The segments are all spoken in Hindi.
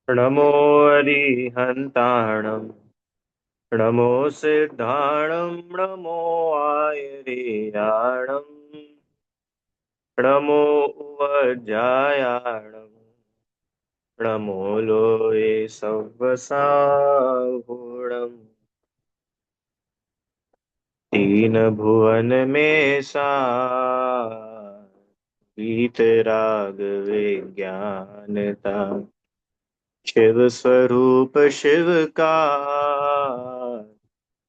नमो अरिहन्ताणं नमो सिद्धाणं नमो आयर्याणं नमो उवज्जायाणं नमो लोये सव्वसाहुणम् तीन भुवन में सा वीतराग विज्ञानता शिव स्वरूप शिव का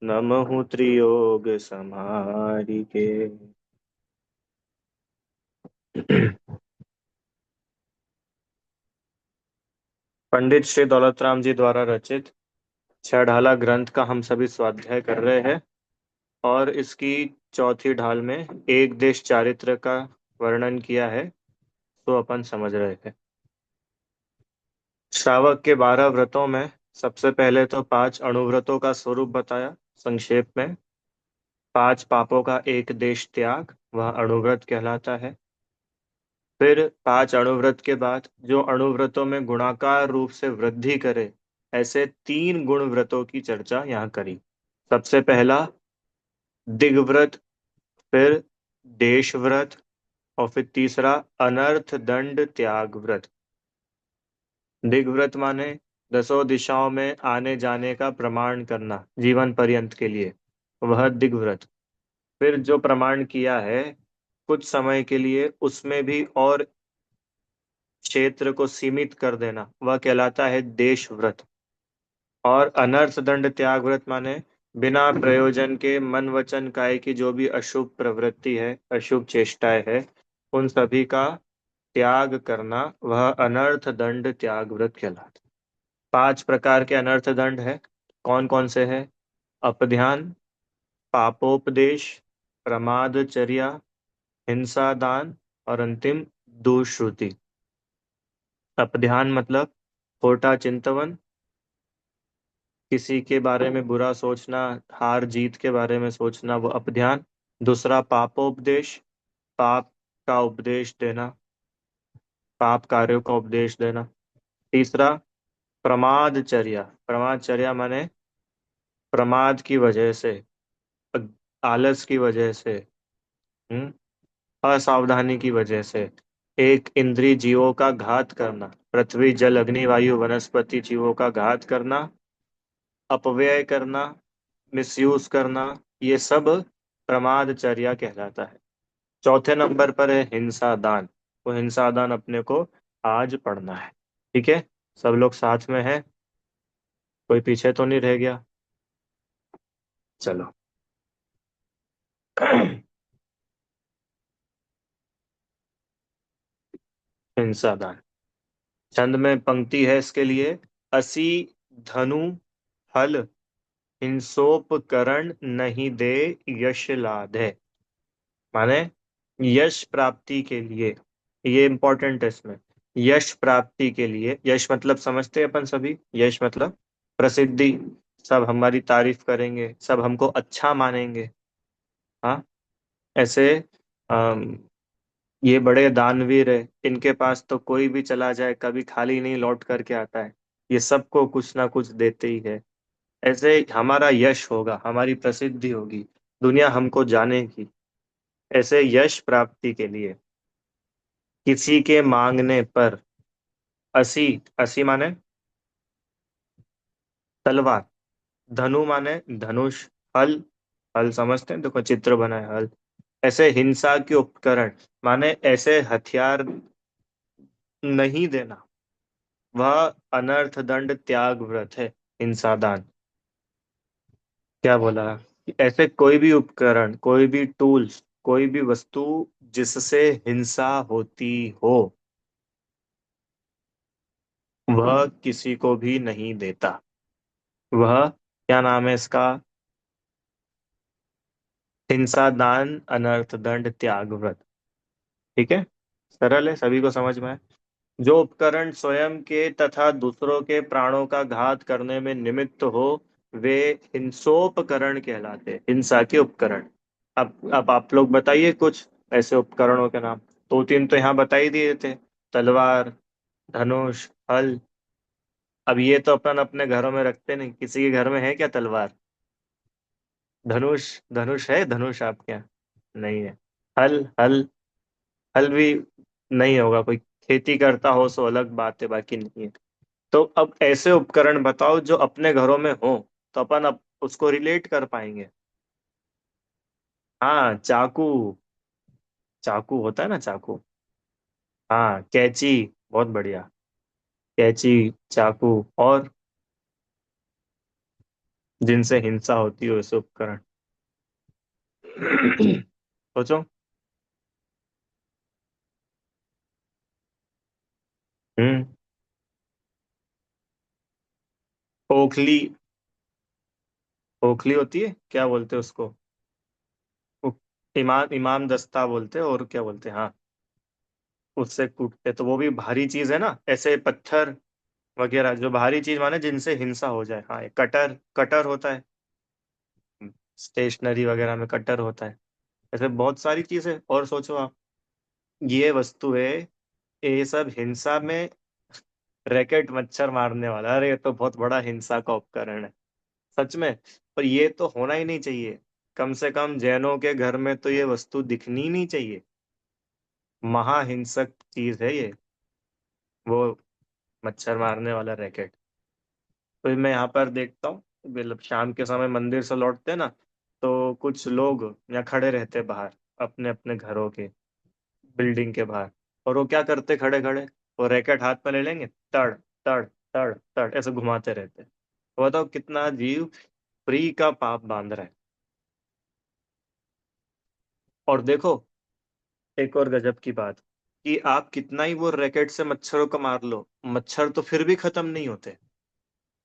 नमः त्रियोग समारी के। पंडित श्री दौलतराम जी द्वारा रचित छह ढाला ग्रंथ का हम सभी स्वाध्याय कर रहे हैं। और इसकी चौथी ढाल में एक देश चारित्र का वर्णन किया है, तो अपन समझ रहे थे। श्रावक के 12 व्रतों में सबसे पहले तो 5 अणुव्रतों का स्वरूप बताया संक्षेप में। 5 पापों का एक देश त्याग, वह अणुव्रत कहलाता है। फिर 5 अणुव्रत के बाद जो अणुव्रतों में गुणाकार रूप से वृद्धि करे, ऐसे 3 गुण व्रतों की चर्चा यहाँ करी। सबसे पहला दिग्व्रत, फिर देश व्रत, और फिर तीसरा अनर्थ दंड त्याग व्रत। दिग्व्रत माने 10 दिशाओं में आने जाने का प्रमाण करना जीवन पर्यंत के लिए, वह दिग्व्रत। फिर जो प्रमाण किया है कुछ समय के लिए, उसमें भी और क्षेत्र को सीमित कर देना, वह कहलाता है देश व्रत। और अनर्थ दंड त्याग व्रत माने बिना प्रयोजन के मन वचन काया की जो भी अशुभ प्रवृत्ति है, अशुभ चेष्टाएं है, उन सभी का त्याग करना, वह अनर्थ दंड त्याग व्रत कहलाता है। 5 प्रकार के अनर्थ दंड है। कौन कौन से है? अपध्यान, पापोपदेश, प्रमादचर्या, हिंसा दान, और अंतिम दुष्श्रुति। अपध्यान मतलब खोटा चिंतवन, किसी के बारे में बुरा सोचना, हार जीत के बारे में सोचना, वो अपध्यान। दूसरा पापोपदेश, पाप का उपदेश देना, पाप कार्यों का उपदेश देना। तीसरा प्रमादचर्या, प्रमादचर्या माने प्रमाद की वजह से, आलस की वजह से, असावधानी की वजह से एक इंद्रिय जीवों का घात करना, पृथ्वी जल अग्नि वायु वनस्पति जीवों का घात करना, अपव्यय करना, मिसयूज करना, ये सब प्रमादचर्या कहलाता है। चौथे नंबर पर है हिंसा दान। वो हिंसा दान अपने को आज पढ़ना है। ठीक है, सब लोग साथ में है, कोई पीछे तो नहीं रह गया? चलो। हिंसा दान। छंद में पंक्ति है इसके लिए: असी धनु हल हिंसोपकरण नहीं दे, यश लाधे। माने यश प्राप्ति के लिए, ये इंपॉर्टेंट है इसमें। यश प्राप्ति के लिए, यश मतलब समझते हैं अपन सभी, यश मतलब प्रसिद्धि। सब हमारी तारीफ करेंगे, सब हमको अच्छा मानेंगे। हाँ, ऐसे ये बड़े दानवीर है, इनके पास तो कोई भी चला जाए कभी खाली नहीं लौट करके आता है, ये सबको कुछ ना कुछ देते ही है। ऐसे हमारा यश होगा, हमारी प्रसिद्धि होगी, दुनिया हमको जानेगी। ऐसे यश प्राप्ति के लिए किसी के मांगने पर असी, असी माने तलवार, धनु माने धनुष, हल, हल समझते हैं, देखो चित्र बना है हल। ऐसे हिंसा के उपकरण माने ऐसे हथियार नहीं देना, वह अनर्थ दंड त्याग व्रत है, हिंसा दान। क्या बोला? कि ऐसे कोई भी उपकरण, कोई भी टूल्स, कोई भी वस्तु जिससे हिंसा होती हो, वह किसी को भी नहीं देता। वह क्या नाम है इसका? हिंसा दान अनर्थ दंड त्याग व्रत। ठीक है, सरल है, सभी को समझ में है। जो उपकरण स्वयं के तथा दूसरों के प्राणों का घात करने में निमित्त हो, वे हिंसोपकरण कहलाते हैं, हिंसा के उपकरण। अब आप लोग बताइए कुछ ऐसे उपकरणों के नाम। 2 3 तो यहाँ बता ही दिए थे: तलवार, धनुष, हल। अब ये तो अपन अपने घरों में रखते नहीं, किसी के घर में है क्या तलवार? धनुष? धनुष है, धनुष आपके यहाँ? नहीं है। हल? हल? हल भी नहीं होगा। कोई खेती करता हो सो अलग बात है, बाकी नहीं है। तो अब ऐसे उपकरण बताओ जो अपने घरों में हो, तो अपन अब उसको रिलेट कर पाएंगे। हाँ, चाकू। चाकू होता है ना, चाकू। हाँ, कैंची। बहुत बढ़िया। कैंची, चाकू, और जिनसे हिंसा होती हो ऐसे उपकरण। सोचो। हम्म। ओखली। ओखली होती है, क्या बोलते हैं उसको? उ- इमाम, इमाम दस्ता बोलते हैं, और क्या बोलते हैं, हाँ। उससे कूटते तो वो भी भारी चीज है ना, ऐसे पत्थर वगैरह जो भारी चीज माने जिनसे हिंसा हो जाए। हाँ, एक कटर, कटर होता है। स्टेशनरी वगैरह में कटर होता है। ऐसे बहुत सारी चीजें, और सोचो आप। ये वस्तु है, ये सब हिंसा में। रैकेट, मच्छर मारने वाला, अरे ये तो बहुत बड़ा हिंसा का उपकरण है। सच में। पर ये तो होना ही नहीं चाहिए। कम से कम जैनों के घर में तो ये वस्तु दिखनी ही नहीं चाहिए। महाहिंसक चीज है ये, वो मच्छर मारने वाला रैकेट। तो मैं यहाँ पर देखता हूँ, मतलब शाम के समय मंदिर से लौटते हैं ना, तो कुछ लोग यहाँ खड़े रहते हैं बाहर, अपने अपने घरों के, बिल्डिंग के बाहर। और वो क्या करते खड़े खड़े? वो रैकेट हाथ में ले लेंगे, तड़ तड़ तड़ तड़ ऐसे घुमाते रहते हैं। तो बताओ कितना जीव फ्री का पाप बांध रहा है। और देखो, एक और गजब की बात, कि आप कितना ही वो रैकेट से मच्छरों को मार लो, मच्छर तो फिर भी खत्म नहीं होते।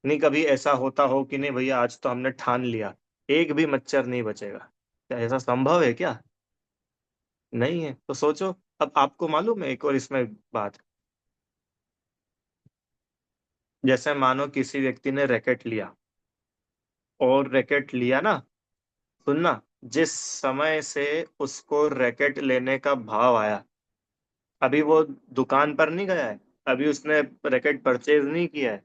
नहीं कभी ऐसा होता हो कि नहीं भैया आज तो हमने ठान लिया, एक भी मच्छर नहीं बचेगा? क्या ऐसा संभव है क्या? नहीं है। तो सोचो। अब आपको मालूम है एक और इसमें बात, जैसे मानो किसी व्यक्ति ने रैकेट लिया, और रैकेट लिया ना, सुनना, जिस समय से उसको रैकेट लेने का भाव आया, अभी वो दुकान पर नहीं गया है, अभी उसने रैकेट परचेज नहीं किया है,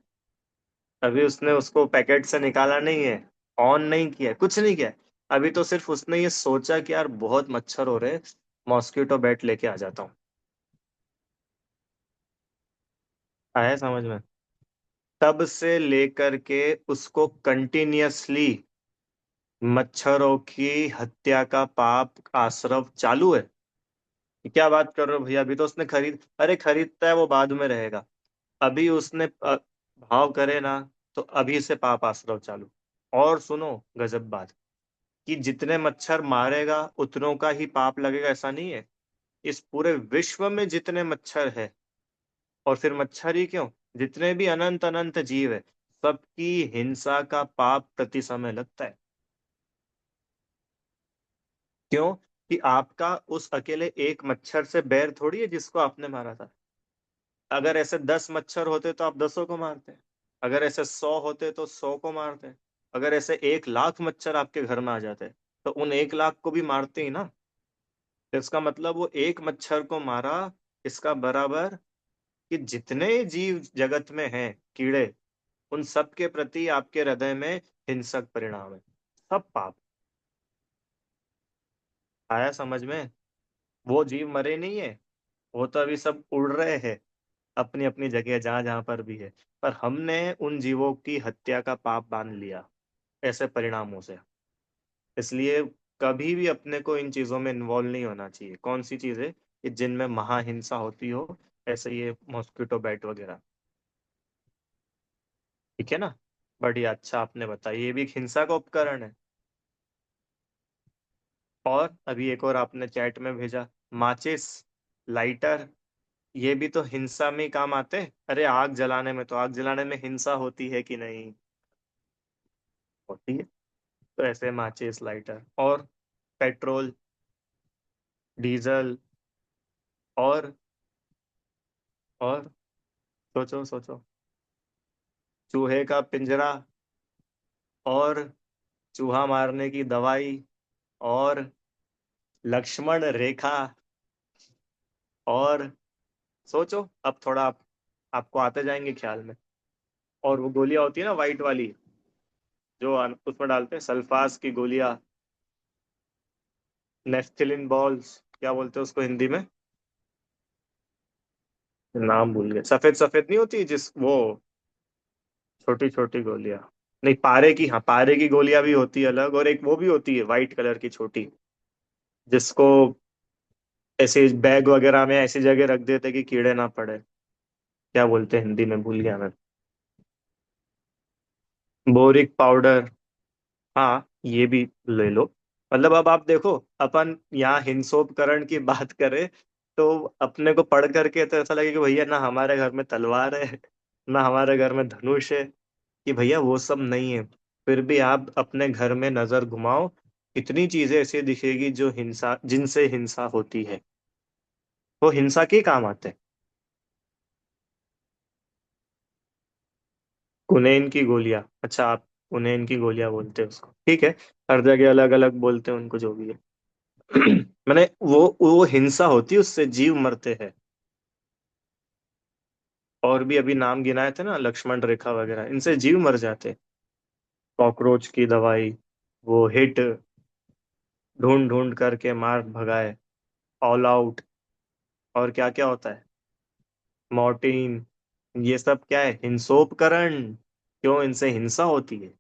अभी उसने उसको पैकेट से निकाला नहीं है, ऑन नहीं किया है, कुछ नहीं किया है। अभी तो सिर्फ उसने ये सोचा कि यार बहुत मच्छर हो रहे, मॉस्किटो बैट लेके आ जाता हूँ। आया समझ में? तब से लेकर के उसको कंटिन्यूअसली मच्छरों की हत्या का पाप आश्रव चालू है। क्या बात कर रहे हो भैया, अभी तो उसने खरीद, अरे खरीदता है वो बाद में रहेगा। अभी उसने भाव करे ना, तो अभी से पाप आश्रव चालू। और सुनो, गजब बात, कि जितने मच्छर मारेगा उतनों का ही पाप लगेगा, ऐसा नहीं है। इस पूरे विश्व में जितने मच्छर है, और फिर मच्छर ही क्यों, जितने भी अनंत अनंत जीव है, सबकी हिंसा का पाप प्रति समय लगता है। क्यों? कि आपका उस अकेले एक मच्छर से बैर थोड़ी है जिसको आपने मारा था। अगर ऐसे 10 मच्छर होते तो आप 10 को मारते। अगर ऐसे 100 होते तो 100 को मारते। अगर ऐसे 1 लाख मच्छर आपके घर में आ जाते, तो उन 1 लाख को भी मारते ही ना। तो इसका मतलब वो एक मच्छर को मारा, इसका बराबर कि जितने जीव जगत में हैं, कीड़े, उन सब के प्रति आपके हृदय में हिंसक परिणाम है। सब पाप। आया समझ में? वो जीव मरे नहीं है, वो तो अभी सब उड़ रहे हैं अपनी अपनी जगह, जहां जहां पर भी है। पर हमने उन जीवों की हत्या का पाप बांध लिया ऐसे परिणामों से। इसलिए कभी भी अपने को इन चीजों में इन्वॉल्व नहीं होना चाहिए। कौन सी चीजें? कि जिनमें महाहिंसा होती हो, ऐसे ये मॉस्किटो बैट वगैरह। ठीक है ना? बढ़िया, अच्छा आपने बताया, ये भी एक हिंसा का उपकरण है। और अभी एक और आपने चैट में भेजा, माचिस, लाइटर, ये भी तो हिंसा में ही काम आते हैं। अरे आग जलाने में, तो आग जलाने में हिंसा होती है कि नहीं? होती है। तो ऐसे माचिस, लाइटर, और पेट्रोल, डीजल, और और सोचो सोचो, चूहे का पिंजरा, और चूहा मारने की दवाई, और लक्ष्मण रेखा, और सोचो अब थोड़ा आपको आते जाएंगे ख्याल में। और वो गोलियां होती है ना वाइट वाली, जो उसमें डालते हैं सल्फास की गोलियां, नेफ्थिलिन बॉल्स, क्या बोलते हैं उसको हिंदी में, नाम भूल गए, सफेद सफेद नहीं होती जिस वो, छोटी छोटी गोलियां। नहीं पारे की, हाँ पारे की गोलियां भी होती है अलग, और एक वो भी होती है वाइट कलर की छोटी, जिसको ऐसे बैग वगैरह में ऐसी जगह रख देते कि कीड़े ना पड़े। क्या बोलते हैं हिंदी में, भूल गया मैं। Boric powder. हाँ ये भी ले लो। मतलब अब आप देखो, अपन यहाँ हिंसोपकरण की बात करें तो अपने को पढ़ करके तो ऐसा लगे कि भैया ना हमारे घर में तलवार है, ना हमारे घर में धनुष है, कि भैया वो सब नहीं है। फिर भी आप अपने घर में नजर घुमाओ, कितनी चीजें ऐसी दिखेगी जो हिंसा, जिनसे हिंसा होती है, वो हिंसा के काम आते हैं। कुनेन की गोलियां, अच्छा आप कुनेन की गोलियां बोलते हैं उसको, ठीक है। हर जगह अलग अलग बोलते हैं उनको, जो भी है। मैंने वो हिंसा होती है, उससे जीव मरते हैं। और भी अभी नाम गिनाए थे ना, लक्ष्मण रेखा वगैरह, इनसे जीव मर जाते हैं। कॉकरोच की दवाई, वो हिट, ढूंढ ढूंढ करके मार भगाए, ऑल आउट, और क्या क्या होता है, मॉर्टिन, ये सब क्या है, हिंसोपकरण। क्यों, इनसे हिंसा होती है।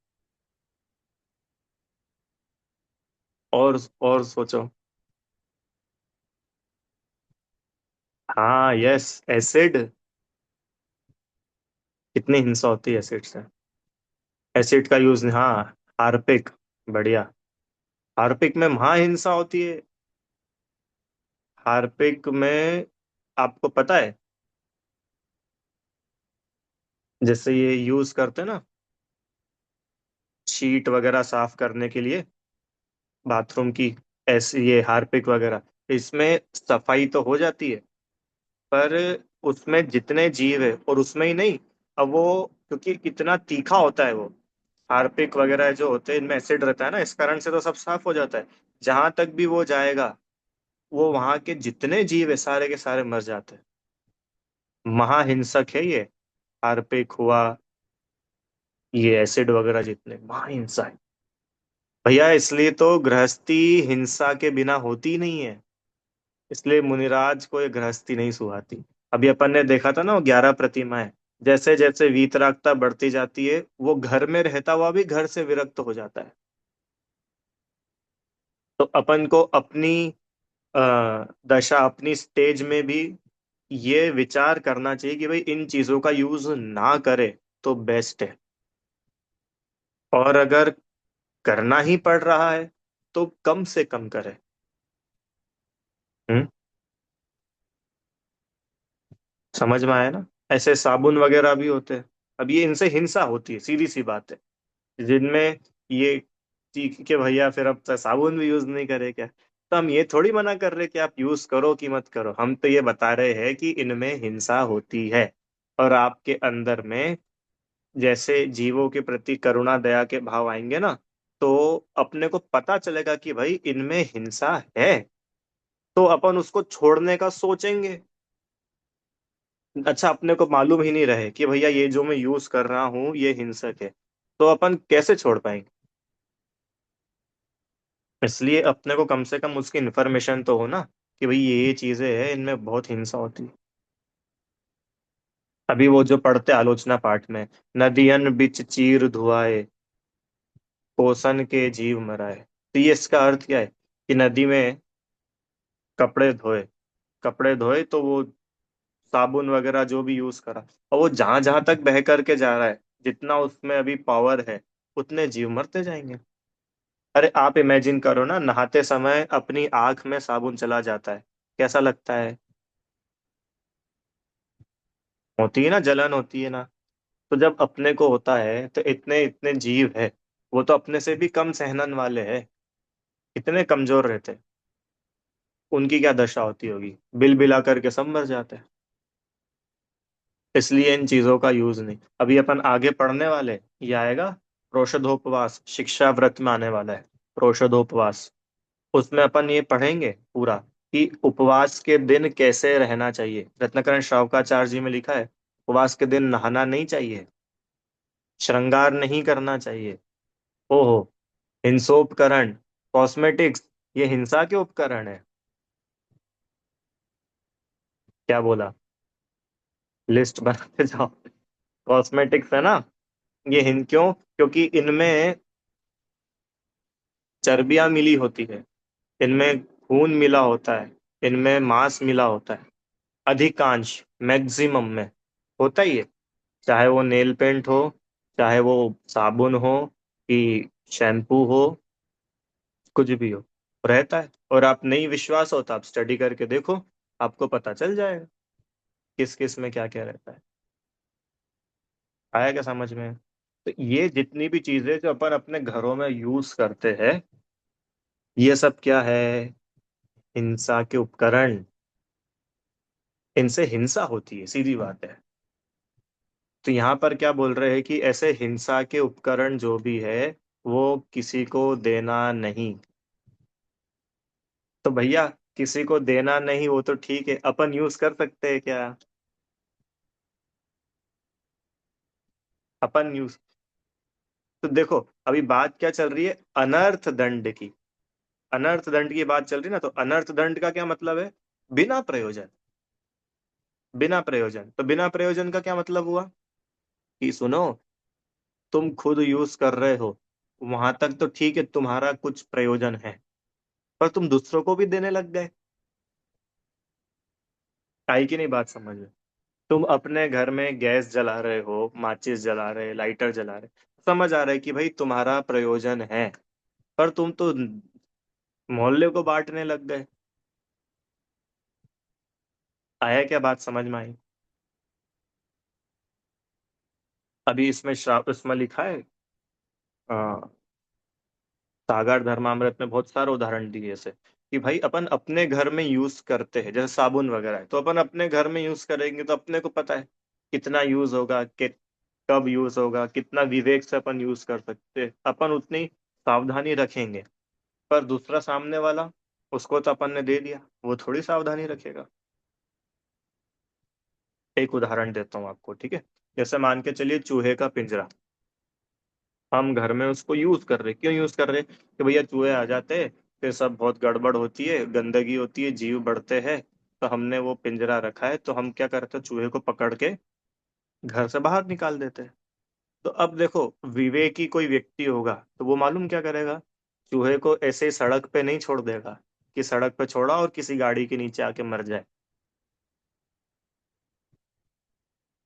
और सोचो। हाँ यस, एसिड, कितनी हिंसा होती है एसिड से। एसिड का यूज, हाँ, हार्पिक, बढ़िया। हार्पिक में महाहिंसा होती है। हार्पिक में, आपको पता है, जैसे ये यूज करते हैं ना शीट वगैरह साफ करने के लिए, बाथरूम की, ऐसे ये हार्पिक वगैरह, इसमें सफाई तो हो जाती है, पर उसमें जितने जीव है, और उसमें ही नहीं, अब वो क्योंकि इतना तीखा होता है वो, हार्पिक वगैरह जो होते हैं इनमें एसिड रहता है ना, इस कारण से तो सब साफ हो जाता है। जहां तक भी वो जाएगा, वो वहां के जितने जीव है सारे के सारे मर जाते हैं। महाहिंसक है ये, हार्पिक हुआ, ये एसिड वगैरह जितने महाहिंसा है। भैया इसलिए तो गृहस्थी हिंसा के बिना होती नहीं है, इसलिए मुनिराज को ये गृहस्थी नहीं सुहाती। अभी अपन ने देखा था ना वो 11 प्रतिमाएं, जैसे जैसे वीतरागता बढ़ती जाती है, वो घर में रहता हुआ भी घर से विरक्त हो जाता है। तो अपन को अपनी अ, दशा, अपनी स्टेज में भी ये विचार करना चाहिए कि भाई इन चीजों का यूज ना करे तो बेस्ट है। और अगर करना ही पड़ रहा है तो कम से कम करे। हम्म, समझ में आया ना। ऐसे साबुन वगैरह भी होते हैं, अब ये इनसे हिंसा होती है, सीधी सी बात है। जिनमें ये चीख के भैया फिर अब तो साबुन भी यूज नहीं करे क्या, तो हम ये थोड़ी मना कर रहे कि आप यूज करो कि मत करो, हम तो ये बता रहे हैं कि इनमें हिंसा होती है। और आपके अंदर में जैसे जीवों के प्रति करुणा दया के भाव आएंगे ना, तो अपने को पता चलेगा कि भाई इनमें हिंसा है, तो अपन उसको छोड़ने का सोचेंगे। अच्छा अपने को मालूम ही नहीं रहे कि भैया ये जो मैं यूज कर रहा हूँ ये हिंसक है, तो अपन कैसे छोड़ पाएंगे। इसलिए अपने को कम से कम उसकी इन्फॉर्मेशन तो हो ना, कि भाई ये चीजें हैं, इनमें बहुत हिंसा होती है। अभी वो जो पढ़ते आलोचना पाठ में, नदियन बिच चीर धुआए, कोसन के जीव मराए, तो ये इसका अर्थ क्या है, कि नदी में कपड़े धोए, कपड़े धोए तो वो साबुन वगैरह जो भी यूज करा, और वो जहां जहां तक बह करके जा रहा है, जितना उसमें अभी पावर है, उतने जीव मरते जाएंगे। अरे आप इमेजिन करो ना, नहाते समय अपनी आंख में साबुन चला जाता है, कैसा लगता है। होती है ना, जलन होती है ना। तो जब अपने को होता है तो इतने इतने जीव है, वो तो अपने से भी कम सहनन वाले हैं, कितने कमजोर रहते हैं, उनकी क्या दशा होती होगी, बिल बिला करके सब मर जाते हैं। इसलिए इन चीजों का यूज नहीं। अभी अपन आगे पढ़ने वाले, ये आएगा प्रोषधोपवास, शिक्षा व्रत में आने वाला है प्रोषधोपवास। उसमें अपन ये पढ़ेंगे पूरा, कि उपवास के दिन कैसे रहना चाहिए। रत्नाकरण श्रावकाचार्य जी में लिखा है उपवास के दिन नहाना नहीं चाहिए, श्रृंगार नहीं करना चाहिए। ओहो। हिंसोपकरण, कॉस्मेटिक्स, ये हिंसा के उपकरण है? क्या बोला? लिस्ट बनाते जाओ। कॉस्मेटिक्स है ना? ये हिन क्यों? क्योंकि इनमें चर्बियां मिली होती है, इनमें खून मिला होता है, इनमें मांस मिला होता है। अधिकांश, मैक्सिमम में होता ही है। चाहे वो नेल पेंट हो, चाहे वो साबुन हो, कि शैम्पू हो, कुछ भी हो, रहता है। और आप नहीं विश्वास हो तो आप स्टडी करके देखो, आपको पता चल जाएगा किस किस में क्या क्या रहता है। आया क्या समझ में? तो ये जितनी भी चीजें जो अपन अपने घरों में यूज करते हैं, ये सब क्या है? हिंसा के उपकरण। इनसे हिंसा होती है, सीधी बात है। तो यहाँ पर क्या बोल रहे हैं कि ऐसे हिंसा के उपकरण जो भी है, वो किसी को देना नहीं। तो भैया, किसी को देना नहीं वो तो ठीक है, अपन यूज कर सकते हैं क्या? अपन यूज, तो देखो अभी बात क्या चल रही है, अनर्थ दंड की। अनर्थ दंड की बात चल रही है ना, तो अनर्थ दंड का क्या मतलब है? बिना प्रयोजन। बिना प्रयोजन, तो बिना प्रयोजन का क्या मतलब हुआ? कि सुनो, तुम खुद यूज कर रहे हो, वहां तक तो ठीक है, तुम्हारा कुछ प्रयोजन है, पर तुम दूसरों को भी देने लग गए। काहे की नहीं बात समझ में? तुम अपने घर में गैस जला रहे हो, माचिस जला रहे, लाइटर जला रहे, समझ आ रहा है कि भाई तुम्हारा प्रयोजन है, पर तुम तो मोहल्ले को बांटने लग गए। आया क्या बात समझ में आई? अभी इसमें श्राप, इसमें लिखा है, सागर धर्मामृत में बहुत सारे उदाहरण दिए ऐसे, कि भाई अपन अपने घर में यूज करते हैं, जैसे साबुन वगैरह है, तो अपन अपने घर में यूज करेंगे तो अपने को पता है कितना यूज होगा, कि कब यूज होगा, कितना विवेक से अपन यूज कर सकते हैं, अपन उतनी सावधानी रखेंगे। पर दूसरा सामने वाला, उसको तो अपन ने दे दिया, वो थोड़ी सावधानी रखेगा। एक उदाहरण देता हूँ आपको, ठीक है? जैसे मान के चलिए चूहे का पिंजरा, हम घर में उसको यूज कर रहे, क्यों यूज कर रहे? कि भैया चूहे आ जाते हैं, फिर सब बहुत गड़बड़ होती है, गंदगी होती है, जीव बढ़ते हैं, तो हमने वो पिंजरा रखा है, तो हम क्या करते हैं, चूहे को पकड़ के घर से बाहर निकाल देते हैं। तो अब देखो, विवेकी कोई व्यक्ति होगा तो वो मालूम क्या करेगा? चूहे को ऐसे ही सड़क पे नहीं छोड़ देगा, कि सड़क पे छोड़ा और किसी गाड़ी के नीचे आके मर जाए।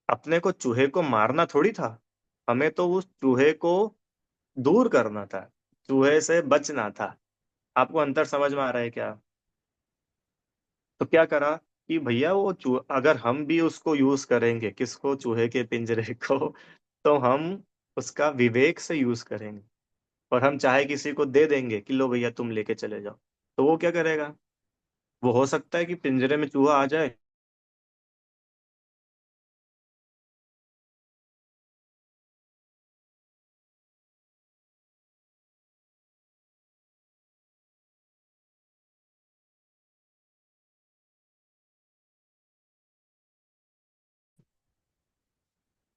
अपने को चूहे को मारना थोड़ी था, हमें तो उस चूहे को दूर करना था, चूहे से बचना था। आपको अंतर समझ में आ रहा है क्या? तो क्या करा कि भैया वो अगर हम भी उसको यूज करेंगे, किसको? चूहे के पिंजरे को, तो हम उसका विवेक से यूज करेंगे। और हम चाहे किसी को दे देंगे कि लो भैया तुम लेके चले जाओ, तो वो क्या करेगा? वो हो सकता है कि पिंजरे में चूहा आ जाए।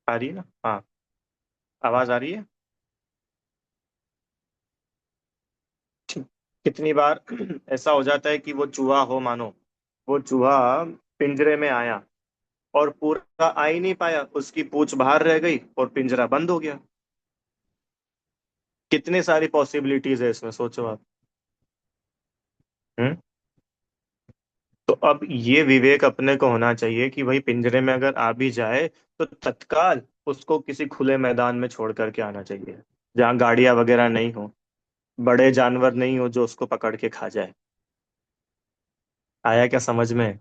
आ रही है ना? हाँ, आवाज आ रही है। ठीक। कितनी बार ऐसा हो जाता है कि वो चूहा हो, मानो वो चूहा पिंजरे में आया और पूरा आ ही नहीं पाया, उसकी पूंछ बाहर रह गई और पिंजरा बंद हो गया। कितनी सारी पॉसिबिलिटीज है इसमें, सोचो आप। हम्म। तो अब ये विवेक अपने को होना चाहिए कि भाई पिंजरे में अगर आ भी जाए, तो तत्काल उसको किसी खुले मैदान में छोड़ करके आना चाहिए, जहाँ गाड़ियां वगैरह नहीं हो, बड़े जानवर नहीं हो जो उसको पकड़ के खा जाए। आया क्या समझ में?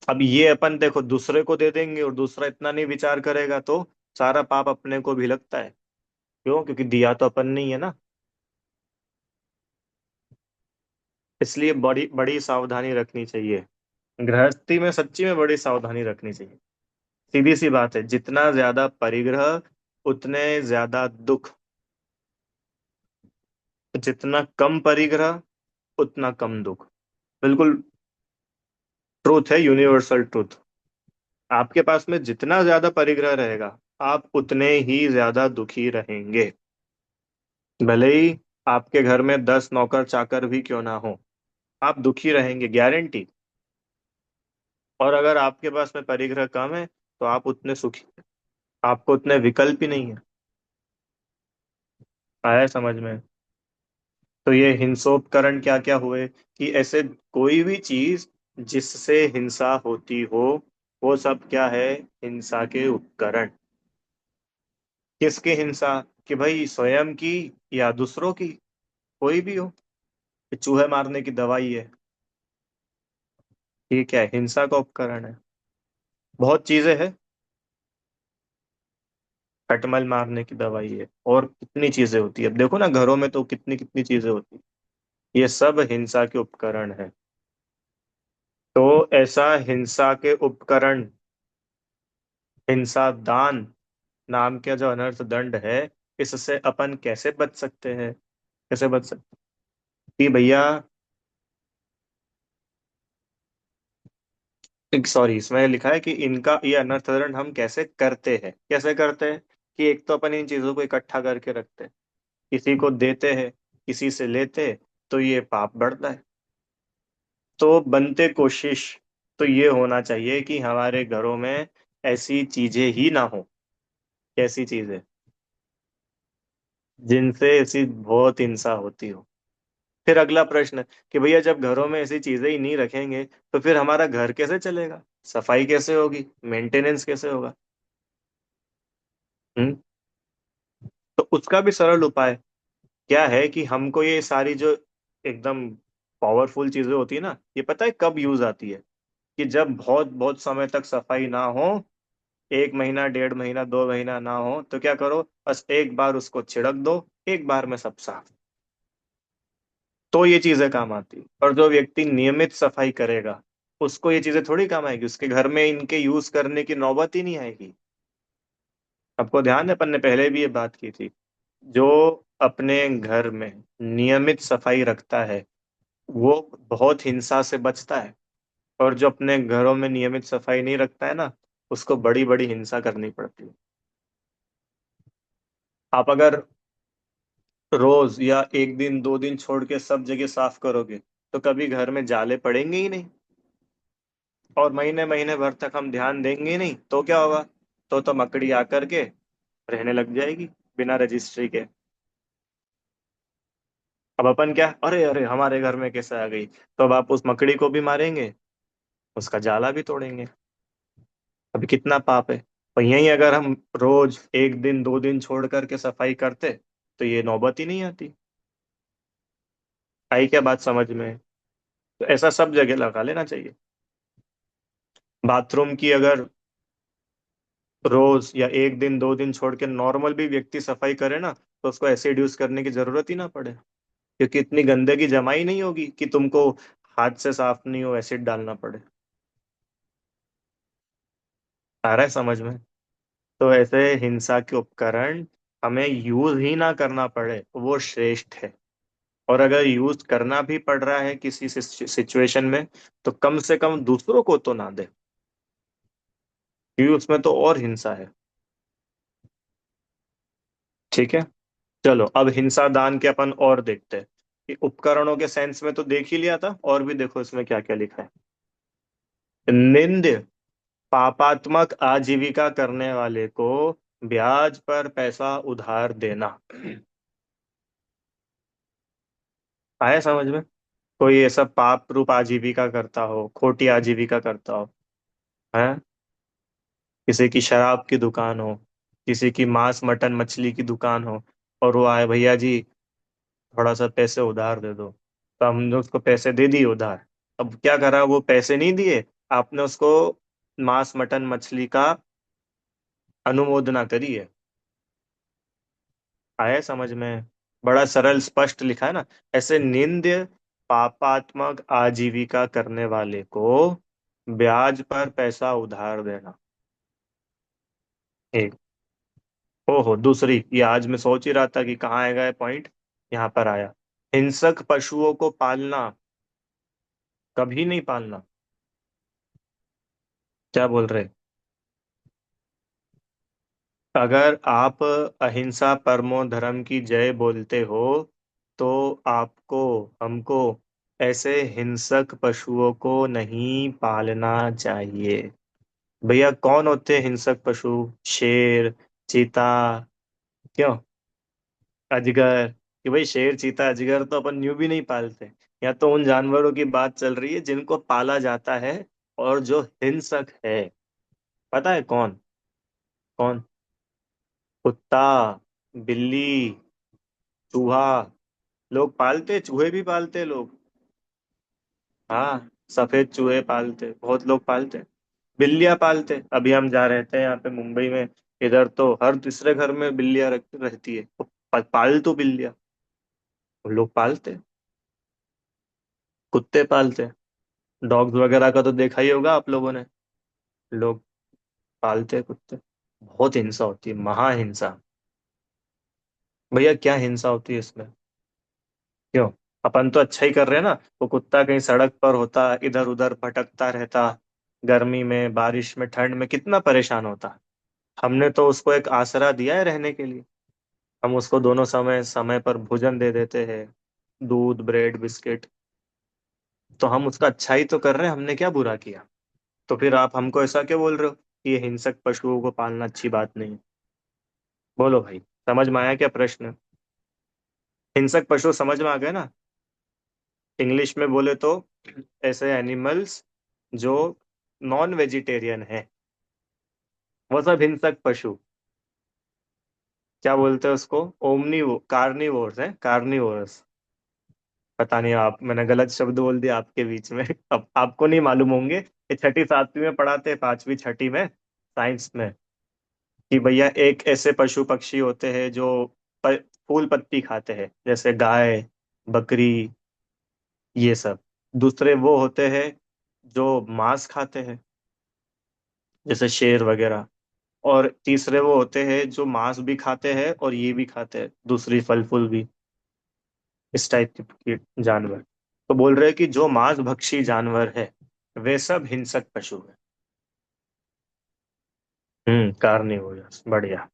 अब ये अपन देखो दूसरे को दे देंगे और दूसरा इतना नहीं विचार करेगा, तो सारा पाप अपने को भी लगता है। क्यों? क्योंकि दिया तो अपन नहीं है ना। इसलिए बड़ी बड़ी सावधानी रखनी चाहिए। गृहस्थी में सच्ची में बड़ी सावधानी रखनी चाहिए। सीधी सी बात है, जितना ज्यादा परिग्रह उतने ज्यादा दुख, जितना कम परिग्रह उतना कम दुख। बिल्कुल ट्रूथ है, यूनिवर्सल ट्रूथ। आपके पास में जितना ज्यादा परिग्रह रहेगा, आप उतने ही ज्यादा दुखी रहेंगे। भले ही आपके घर में 10 नौकर चाकर भी क्यों ना हो, आप दुखी रहेंगे, गारंटी। और अगर आपके पास में परिग्रह कम है तो आप उतने सुखी, आपको उतने विकल्प ही नहीं है। आया समझ में? तो ये हिंसोपकरण क्या क्या हुए, कि ऐसे कोई भी चीज जिससे हिंसा होती हो, वो सब क्या है, हिंसा के उपकरण। किसकी हिंसा? कि भाई स्वयं की या दूसरों की, कोई भी हो। ये चूहे मारने की दवाई है, ये क्या है, हिंसा का उपकरण है। बहुत चीजें हैं, खटमल मारने की दवाई है, और कितनी चीजें होती है, अब देखो ना घरों में तो कितनी कितनी चीजें होती है। ये सब हिंसा के उपकरण है। तो ऐसा हिंसा के उपकरण, हिंसा दान नाम का जो अनर्थ दंड है, इससे अपन कैसे बच सकते हैं? कैसे बच सकते कि भैया, सॉरी, इसमें लिखा है कि इनका ये अनर्थ दंड हम कैसे करते हैं, कैसे करते हैं? कि एक तो अपन इन चीजों को इकट्ठा करके रखते हैं, किसी को देते हैं, किसी से लेते हैं, तो ये पाप बढ़ता है। तो बनते कोशिश तो ये होना चाहिए कि हमारे घरों में ऐसी चीजें ही ना हो। कैसी चीजें? जिनसे ऐसी बहुत हिंसा होती हो। फिर अगला प्रश्न, कि भैया जब घरों में ऐसी चीजें ही नहीं रखेंगे तो फिर हमारा घर कैसे चलेगा, सफाई कैसे होगी, मेंटेनेंस कैसे होगा? हम्म। तो उसका भी सरल उपाय क्या है, कि हमको ये सारी जो एकदम पावरफुल चीजें होती है ना, ये पता है कब यूज आती है? कि जब बहुत बहुत समय तक सफाई ना हो, 1 महीना, 1.5 महीना, 2 महीना ना हो, तो क्या करो, बस एक बार उसको छिड़क दो, एक बार में सब साफ। तो ये चीजें काम आती। और जो व्यक्ति नियमित सफाई करेगा, उसको ये चीजें थोड़ी काम आएगी, उसके घर में इनके यूज करने की नौबत ही नहीं आएगी। आपको ध्यान है, अपन ने पहले भी ये बात की थी। जो अपने घर में नियमित सफाई रखता है, वो बहुत हिंसा से बचता है। और जो अपने घरों में नियमित सफाई नहीं रखता है ना, उसको बड़ी बड़ी हिंसा करनी पड़ती है। आप अगर रोज या 1 दिन 2 दिन छोड़ के सब जगह साफ करोगे, तो कभी घर में जाले पड़ेंगे ही नहीं। और महीने महीने भर तक हम ध्यान देंगे ही नहीं, तो क्या होगा? तो मकड़ी आकर के रहने लग जाएगी, बिना रजिस्ट्री के। अब अपन क्या, अरे अरे हमारे घर में कैसे आ गई, तो अब आप उस मकड़ी को भी मारेंगे, उसका जाला भी तोड़ेंगे। अभी कितना पाप है। और यही अगर हम रोज 1 दिन 2 दिन छोड़ करके सफाई करते, तो ये नौबत ही नहीं आती। आई क्या बात समझ में? तो ऐसा सब जगह लगा लेना चाहिए। बाथरूम की अगर रोज या 1 दिन 2 दिन छोड़ के नॉर्मल भी व्यक्ति सफाई करे ना, तो उसको एसिड यूज करने की जरूरत ही ना पड़े। क्योंकि इतनी गंदगी जमा ही नहीं होगी कि तुमको हाथ से साफ नहीं हो, एसिड डालना पड़े। आ रहा है समझ में? तो ऐसे हिंसा के उपकरण हमें यूज ही ना करना पड़े, वो श्रेष्ठ है। और अगर यूज करना भी पड़ रहा है किसी सिचुएशन में, तो कम से कम दूसरों को तो ना दे, क्योंकि उसमें तो और हिंसा है। ठीक है। चलो अब हिंसा दान के अपन और देखते हैं, कि उपकरणों के सेंस में तो देख ही लिया था, और भी देखो इसमें क्या क्या लिखा है। निंद्य पापात्मक आजीविका करने वाले को ब्याज पर पैसा उधार देना। आया समझ में? कोई ऐसा पाप रूप आजीविका करता हो, खोटी आजीविका करता हो, है, किसी की शराब की दुकान हो, किसी की मांस मटन मछली की दुकान हो, और वो आए, भैया जी थोड़ा सा पैसे उधार दे दो, तो हमने उसको पैसे दे दिए उधार। अब क्या करा, वो पैसे नहीं दिए, आपने उसको मांस मटन मछली का अनुमोदना करी है। आया समझ में? बड़ा सरल स्पष्ट लिखा है ना। ऐसे निंद्य पापात्मक आजीविका करने वाले को ब्याज पर पैसा उधार देना। एक, ओहो, दूसरी, ये आज मैं सोच ही रहा था कि कहाँ आएगा ये पॉइंट, यहाँ पर आया। हिंसक पशुओं को पालना, कभी नहीं पालना। क्या बोल रहे? अगर आप अहिंसा परमो धर्म की जय बोलते हो तो आपको, हमको ऐसे हिंसक पशुओं को नहीं पालना चाहिए। भैया कौन होते हैं हिंसक पशु? शेर, चीता, क्यों, अजगर? कि भाई शेर चीता अजगर तो अपन यूं भी नहीं पालते। या तो उन जानवरों की बात चल रही है जिनको पाला जाता है, और जो हिंसक है। पता है कौन? कौन? कुत्ता, बिल्ली, चूहा। लोग पालते, चूहे भी पालते लोग। हाँ, सफेद चूहे पालते, बहुत लोग पालते। बिल्लियां पालते, अभी हम जहाँ रहते हैं यहाँ पे मुंबई में, इधर तो हर तीसरे घर में बिल्लियां रहती है। तो पालतू बिल्लियां लोग पालते। कुत्ते पालते, डॉग्स वगैरह का तो देखा ही होगा आप लोगों ने। लोग पालते हैं कुत्ते। बहुत हिंसा होती है, महाहिंसा। भैया क्या हिंसा होती है इसमें? क्यों? अपन तो अच्छा ही कर रहे हैं ना। वो कुत्ता कहीं सड़क पर होता, इधर उधर भटकता रहता, गर्मी में, बारिश में, ठंड में कितना परेशान होता। हमने तो उसको एक आसरा दिया है रहने के लिए। हम उसको दोनों समय समय पर भोजन दे देते हैं, दूध, ब्रेड, बिस्किट। तो हम उसका अच्छा ही तो कर रहे हैं, हमने क्या बुरा किया? तो फिर आप हमको ऐसा क्यों बोल रहे हो कि ये हिंसक पशुओं को पालना अच्छी बात नहीं है? बोलो भाई, समझ में आया क्या प्रश्न? हिंसक पशु समझ में आ गए ना? इंग्लिश में बोले तो ऐसे एनिमल्स जो नॉन वेजिटेरियन है, वो सब हिंसक पशु। क्या बोलते हैं उसको? ओमनी कार्निवोर्स है, कार्निवोर्स। पता नहीं, आप, मैंने गलत शब्द बोल दिया आपके बीच में। अब आपको नहीं मालूम होंगे, ये छठी सातवीं में पढ़ाते हैं, पांचवी छठी में साइंस में, कि भैया एक ऐसे पशु पक्षी होते हैं जो फूल पत्ती खाते हैं, जैसे गाय, बकरी, ये सब। दूसरे वो होते हैं जो मांस खाते हैं, जैसे शेर वगैरह। और तीसरे वो होते हैं जो मांस भी खाते हैं और ये भी खाते हैं, दूसरी फल फूल भी। इस टाइप के जानवर। तो बोल रहे हैं कि जो मांस भक्षी जानवर है, वे सब हिंसक पशु है। कार्निवोरस, बढ़िया।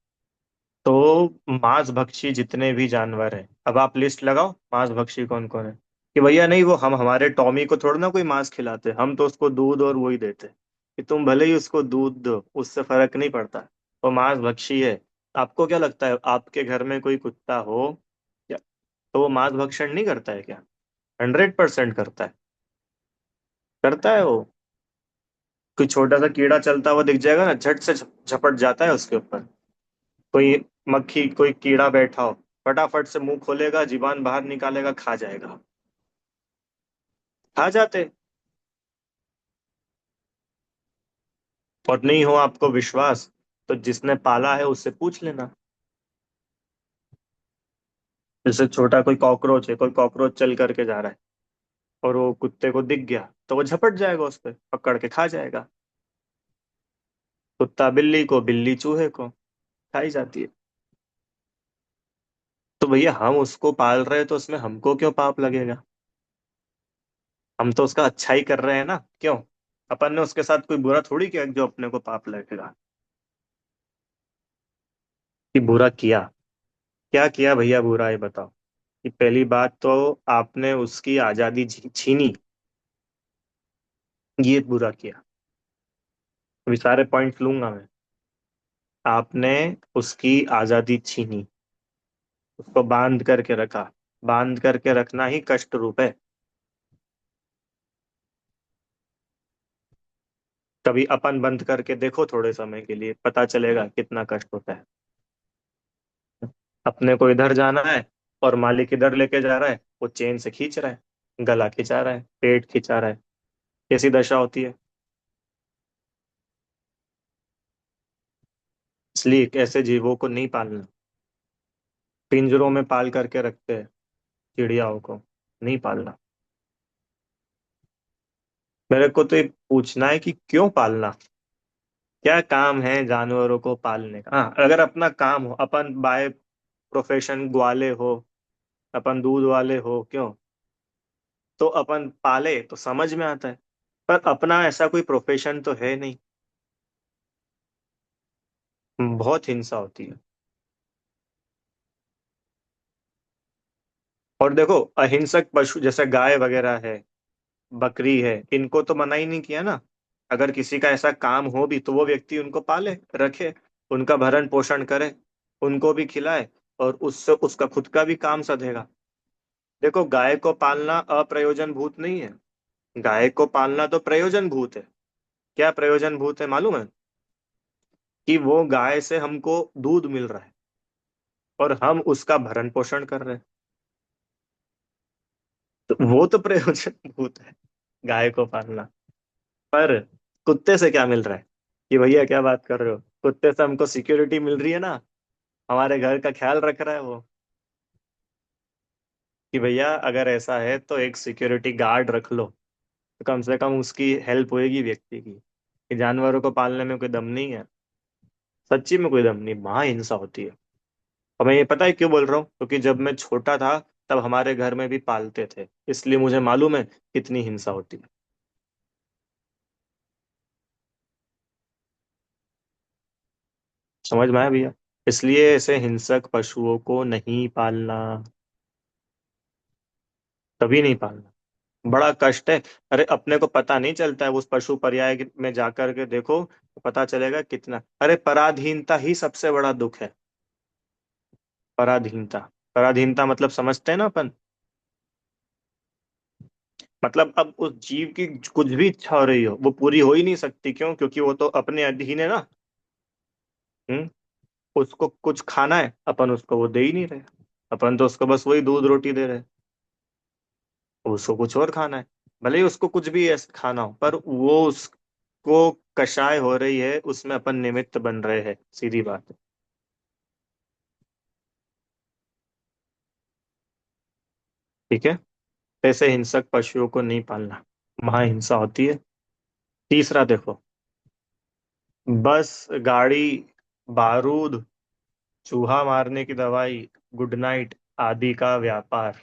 तो मांस भक्षी जितने भी जानवर हैं, अब आप लिस्ट लगाओ मांस भक्षी कौन कौन है। कि भैया नहीं, वो हम हमारे टॉमी को थोड़ा ना कोई मांस खिलाते, हम तो उसको दूध और वही देते। कि तुम भले ही उसको दूध दो, उससे फर्क नहीं पड़ता, वो मांस भक्षी है। आपको क्या लगता है, आपके घर में कोई कुत्ता हो क्या, तो वो मांस भक्षण नहीं करता है क्या? 100% करता है। करता है वो। कोई छोटा सा कीड़ा चलता हुआ दिख जाएगा ना, झट से झपट जाता है उसके ऊपर। कोई मक्खी, कोई कीड़ा बैठा हो, फटाफट से मुंह खोलेगा, जीभान बाहर निकालेगा, खा जाएगा। खा जाते। और नहीं हो आपको विश्वास, तो जिसने पाला है उससे पूछ लेना। जैसे छोटा कोई कॉकरोच है, कोई कॉकरोच चल करके जा रहा है, और वो कुत्ते को दिख गया, तो वो झपट जाएगा उस पर, पकड़ के खा जाएगा। कुत्ता बिल्ली को, बिल्ली चूहे को, खाई जाती है। तो भैया हम उसको पाल रहे हैं, तो उसमें हमको क्यों पाप लगेगा? हम तो उसका अच्छा ही कर रहे हैं ना, क्यों? अपन ने उसके साथ कोई बुरा थोड़ी किया जो अपने को पाप लगेगा। कि बुरा किया? क्या किया भैया बुरा, ये बताओ। कि पहली बात तो आपने उसकी आजादी छीनी, ये बुरा किया। अभी सारे पॉइंट लूंगा मैं। आपने उसकी आजादी छीनी, उसको बांध करके रखा। बांध करके रखना ही कष्ट रूप है। कभी अपन बंद करके देखो थोड़े समय के लिए, पता चलेगा कितना कष्ट होता है। अपने को इधर जाना है, और मालिक इधर लेके जा रहा है, वो चेन से खींच रहा है, गला खिंचा रहा है, पेट खिंचा रहा है। कैसी दशा होती है? इसलिए ऐसे जीवों को नहीं पालना। पिंजरों में पाल करके रखते हैं चिड़ियाओं को, नहीं पालना। मेरे को तो ये पूछना है कि क्यों पालना? क्या काम है जानवरों को पालने का? हाँ, अगर अपना काम हो, अपन बाय प्रोफेशन ग्वाले हो, अपन दूध वाले हो, क्यों, तो अपन पाले तो समझ में आता है। पर अपना ऐसा कोई प्रोफेशन तो है नहीं। बहुत हिंसा होती है। और देखो, अहिंसक पशु जैसे गाय वगैरह है, बकरी है, इनको तो मना ही नहीं किया ना। अगर किसी का ऐसा काम हो भी तो वो व्यक्ति उनको पाले, रखे, उनका भरण पोषण करे, उनको भी खिलाए, और उससे उसका खुद का भी काम सधेगा। देखो, गाय को पालना अप्रयोजन भूत नहीं है। गाय को पालना तो प्रयोजन भूत है। क्या प्रयोजन भूत है मालूम है? कि वो गाय से हमको दूध मिल रहा है, और हम उसका भरण पोषण कर रहे हैं। तो वो तो प्रयोजन भूत है, गाय को पालना। पर कुत्ते से क्या मिल रहा है? कि भैया क्या बात कर रहे हो, कुत्ते से हमको सिक्योरिटी मिल रही है ना, हमारे घर का ख्याल रख रहा है वो। कि भैया अगर ऐसा है तो एक सिक्योरिटी गार्ड रख लो, तो कम से कम उसकी हेल्प होएगी व्यक्ति की। कि जानवरों को पालने में कोई दम नहीं है। सच्ची में कोई दम नहीं, महा हिंसा होती है। और मैं ये पता है क्यों बोल रहा हूँ? क्योंकि जब मैं छोटा था तब हमारे घर में भी पालते थे, इसलिए मुझे मालूम है कितनी हिंसा होती है। समझ में आया भैया? इसलिए ऐसे हिंसक पशुओं को नहीं पालना। कभी नहीं पालना। बड़ा कष्ट है। अरे अपने को पता नहीं चलता है, उस पशु पर्याय में जाकर के देखो तो पता चलेगा कितना। अरे पराधीनता ही सबसे बड़ा दुख है। पराधीनता। पराधीनता मतलब समझते हैं ना अपन? मतलब अब उस जीव की कुछ भी इच्छा हो रही हो, वो पूरी हो ही नहीं सकती। क्यों? क्योंकि वो तो अपने अधीन है ना। हम्म। उसको कुछ खाना है, अपन उसको वो दे ही नहीं रहे। अपन तो उसको बस वही दूध रोटी दे रहे हैं। उसको कुछ और खाना है। भले ही उसको कुछ भी ऐसा खाना हो, पर वो उसको कषाय हो रही है, उसमें अपन निमित्त बन रहे हैं, सीधी बात है। ठीक है। ऐसे हिंसक पशुओं को नहीं पालना, महाहिंसा होती है। तीसरा देखो, बस, गाड़ी, बारूद, चूहा मारने की दवाई, गुड नाइट आदि का व्यापार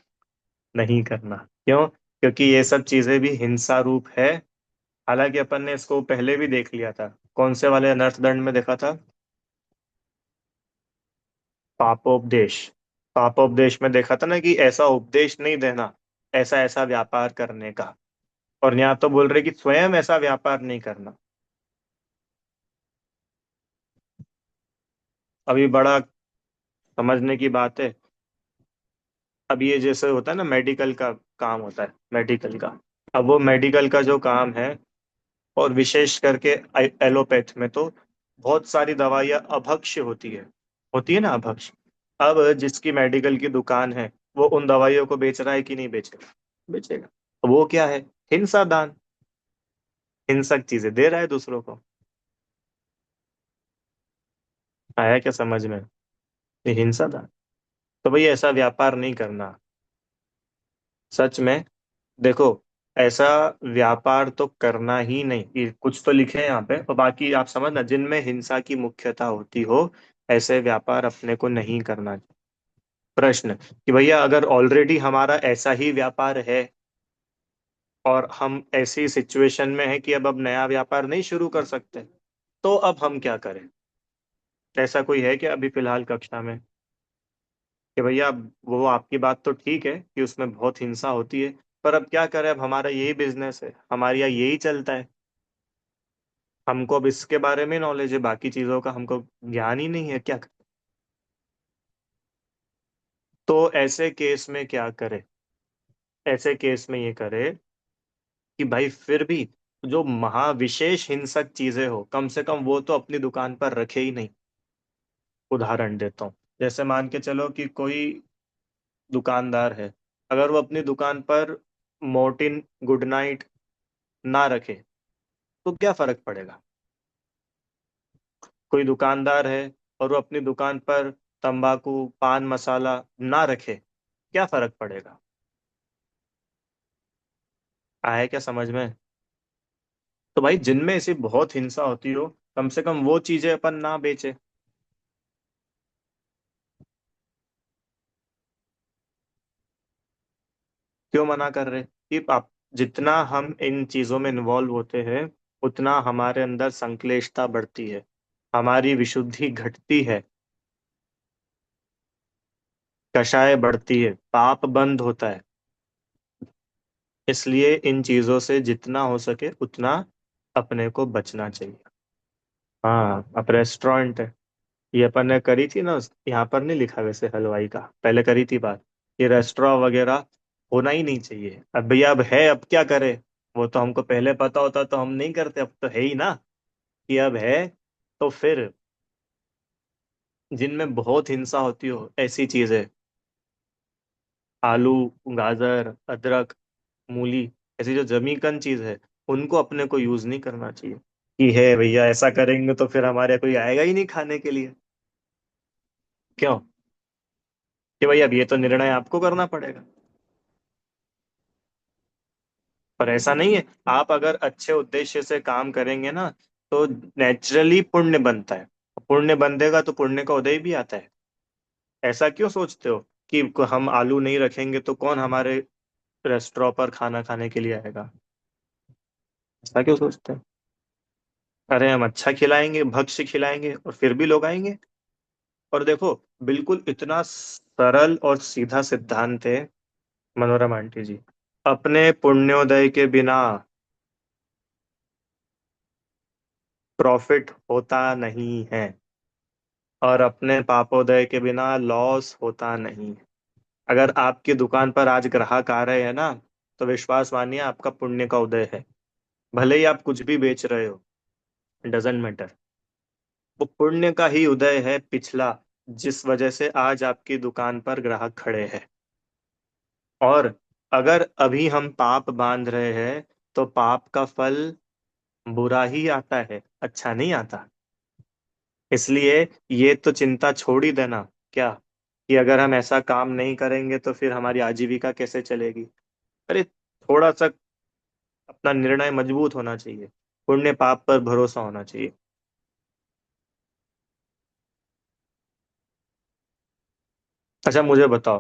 नहीं करना। क्यों? क्योंकि ये सब चीजें भी हिंसा रूप है। हालांकि अपन ने इसको पहले भी देख लिया था। कौन से वाले अनर्थदंड में देखा था? पापोपदेश। पापोपदेश में देखा था ना कि ऐसा उपदेश नहीं देना, ऐसा ऐसा व्यापार करने का। और यहाँ तो बोल रहे कि स्वयं ऐसा व्यापार नहीं करना। अभी बड़ा समझने की बात है। अब ये जैसे होता है ना, मेडिकल का काम होता है, मेडिकल का। अब वो मेडिकल का जो काम है, और विशेष करके एलोपैथ में तो बहुत सारी दवाइयाँ अभक्ष्य होती है ना, अभक्ष्य। अब जिसकी मेडिकल की दुकान है, वो उन दवाइयों को बेच रहा है कि नहीं बेचेगा? बेचेगा। तो वो क्या है? हिंसा दान। हिंसक चीजें दे रहा है दूसरों को। आया क्या समझ में? ये हिंसा दान। तो भाई ऐसा व्यापार नहीं करना। सच में। देखो, ऐसा व्यापार तो करना ही नहीं। ये कुछ तो लिखे हैं यहाँ पे, और बाकी आप समझना, जिनमें हिंसा की मुख्यता होती हो, ऐसे व्यापार अपने को नहीं करना। प्रश्न कि भैया अगर ऑलरेडी हमारा ऐसा ही व्यापार है, और हम ऐसी सिचुएशन में है कि अब नया व्यापार नहीं शुरू कर सकते, तो अब हम क्या करें? ऐसा कोई है क्या अभी फिलहाल कक्षा में? कि भैया वो आपकी बात तो ठीक है कि उसमें बहुत हिंसा होती है, पर अब क्या करें, अब हमारा यही बिजनेस है, हमारे यहाँ यही चलता है। हमको अब इसके बारे में नॉलेज है, बाकी चीजों का हमको ज्ञान ही नहीं है, क्या करें? तो ऐसे केस में क्या करे? ऐसे केस में ये करे कि भाई फिर भी जो महाविशेष हिंसक चीजें हो, कम से कम वो तो अपनी दुकान पर रखे ही नहीं। उदाहरण देता हूँ। जैसे मान के चलो कि कोई दुकानदार है, अगर वो अपनी दुकान पर मोर्टिन, गुड नाइट ना रखे, तो क्या फर्क पड़ेगा? कोई दुकानदार है और वो अपनी दुकान पर तंबाकू, पान मसाला ना रखे, क्या फर्क पड़ेगा? आया क्या समझ में? तो भाई जिनमें ऐसी बहुत हिंसा होती हो, कम से कम वो चीजें अपन ना बेचे। क्यों मना कर रहे? कि आप, जितना हम इन चीजों में इन्वॉल्व होते हैं, उतना हमारे अंदर संश्लिष्टता बढ़ती है, हमारी विशुद्धि घटती है, कषाय बढ़ती है, पाप बंद होता है। इसलिए इन चीजों से जितना हो सके उतना अपने को बचना चाहिए। हाँ, अब रेस्टोरेंट है, ये अपन ने करी थी ना, यहाँ पर नहीं लिखा वैसे हलवाई का, पहले करी थी बात। ये रेस्टोरेंट वगैरह होना ही नहीं चाहिए। अब भैया अब है, अब क्या करे। वो तो हमको पहले पता होता तो हम नहीं करते, अब तो है ही ना कि अब है। तो फिर जिनमें बहुत हिंसा होती हो ऐसी चीजें, आलू, गाजर, अदरक, मूली, ऐसी जो जमीकन चीज है, उनको अपने को यूज नहीं करना चाहिए। कि है भैया ऐसा करेंगे तो फिर हमारे यहाँ कोई आएगा ही नहीं खाने के लिए। क्यों? कि भाई अब ये तो निर्णय आपको करना पड़ेगा। पर ऐसा नहीं है, आप अगर अच्छे उद्देश्य से काम करेंगे ना, तो नेचुरली पुण्य बनता है। पुण्य बंधेगा तो पुण्य का उदय भी आता है। ऐसा क्यों सोचते हो कि हम आलू नहीं रखेंगे तो कौन हमारे रेस्टोरेंट पर खाना खाने के लिए आएगा? ऐसा क्यों सोचते हैं? अरे हम अच्छा खिलाएंगे, भक्ष्य खिलाएंगे, और फिर भी लोग आएंगे। और देखो, बिल्कुल इतना सरल और सीधा सिद्धांत है मनोरमा आंटी जी। अपने पुण्योदय के बिना प्रॉफिट होता नहीं है, और अपने पापोदय के बिना लॉस होता नहीं है। अगर आपकी दुकान पर आज ग्राहक आ रहे हैं ना, तो विश्वास मानिए आपका पुण्य का उदय है। भले ही आप कुछ भी बेच रहे हो, डजेंट मैटर। वो पुण्य का ही उदय है पिछला, जिस वजह से आज आपकी दुकान पर ग्राहक खड़े हैं। और अगर अभी हम पाप बांध रहे हैं, तो पाप का फल बुरा ही आता है, अच्छा नहीं आता। इसलिए ये तो चिंता छोड़ ही देना, क्या कि अगर हम ऐसा काम नहीं करेंगे तो फिर हमारी आजीविका कैसे चलेगी। अरे थोड़ा सा अपना निर्णय मजबूत होना चाहिए, पुण्य पाप पर भरोसा होना चाहिए। अच्छा मुझे बताओ,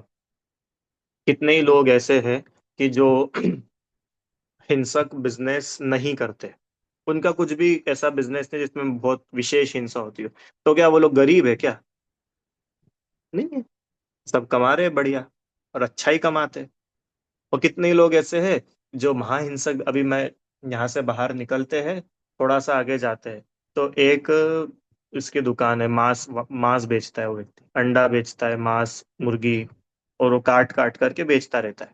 कितने ही लोग ऐसे हैं कि जो हिंसक बिजनेस नहीं करते, उनका कुछ भी ऐसा बिजनेस नहीं जिसमें बहुत विशेष हिंसा होती हो, तो क्या वो लोग गरीब है क्या? नहीं है, सब कमा रहे हैं बढ़िया, और अच्छा ही कमाते हैं। और कितने ही लोग ऐसे हैं जो महाहिंसक, अभी मैं यहाँ से बाहर निकलते हैं, थोड़ा सा आगे जाते हैं, तो एक इसकी दुकान है, मांस मांस बेचता है वो व्यक्ति, अंडा बेचता है, मांस, मुर्गी, और वो काट काट करके बेचता रहता है।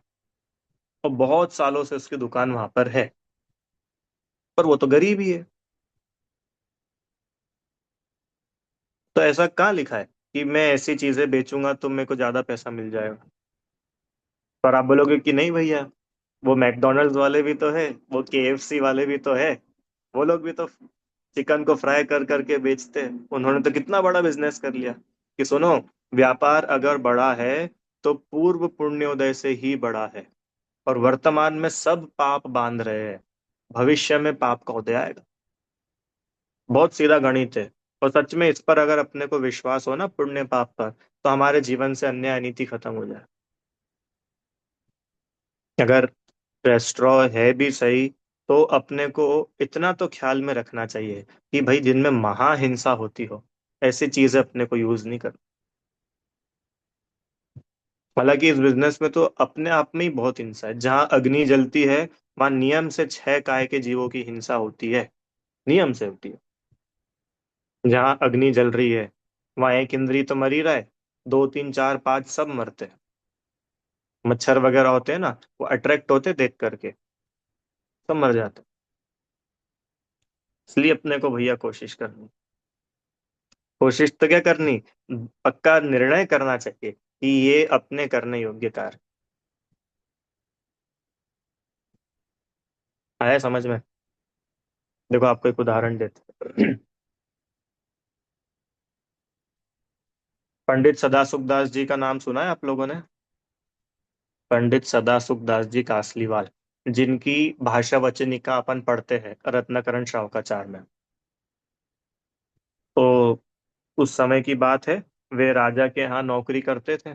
और बहुत सालों से उसकी दुकान वहां पर है, पर वो तो गरीब ही है। तो ऐसा कहाँ लिखा है कि मैं ऐसी चीजें बेचूंगा तो मेरे को ज्यादा पैसा मिल जाएगा? पर आप बोलोगे कि नहीं भैया, वो मैकडोनल्ड्स वाले भी तो है, वो केएफसी वाले भी तो है, वो लोग भी तो चिकन को फ्राई कर करके बेचते हैं, उन्होंने तो कितना बड़ा बिजनेस कर लिया। कि सुनो, व्यापार अगर बड़ा है तो पूर्व पुण्योदय से ही बड़ा है, और वर्तमान में सब पाप बांध रहे हैं, भविष्य में पाप का उदय आएगा। बहुत सीधा गणित है। और सच में इस पर अगर अपने को विश्वास हो ना, पुण्य पाप पर, तो हमारे जीवन से अन्याय अनीति खत्म हो जाए। अगर रेस्टोरेंट है भी सही, तो अपने को इतना तो ख्याल में रखना चाहिए कि भाई जिनमें महाहिंसा होती हो, ऐसी चीजें अपने को यूज नहीं करना। हालांकि इस बिजनेस में तो अपने आप में ही बहुत हिंसा है। जहां अग्नि जलती है, वहां नियम से 6 काय के जीवों की हिंसा होती है, नियम से होती है। जहां अग्नि जल रही है, वहां एक इंद्री तो मर ही रहा है, दो तीन चार पांच सब मरते हैं। मच्छर वगैरह होते हैं ना, वो अट्रैक्ट होते हैं देख करके, सब मर जाते हैं। इसलिए अपने को भैया कोशिश करनी, कोशिश तो क्या करनी, पक्का निर्णय करना चाहिए कि ये अपने करने योग्य कार्य। आया समझ में? देखो आपको एक उदाहरण देते हैं। पंडित सदासुख दास जी का नाम सुना है आप लोगों ने? पंडित सदासुख दास जी कासलीवाल, जिनकी भाषा वचनिका अपन पढ़ते हैं रत्नाकरण शावकाचार में। तो उस समय की बात है, वे राजा के यहाँ नौकरी करते थे,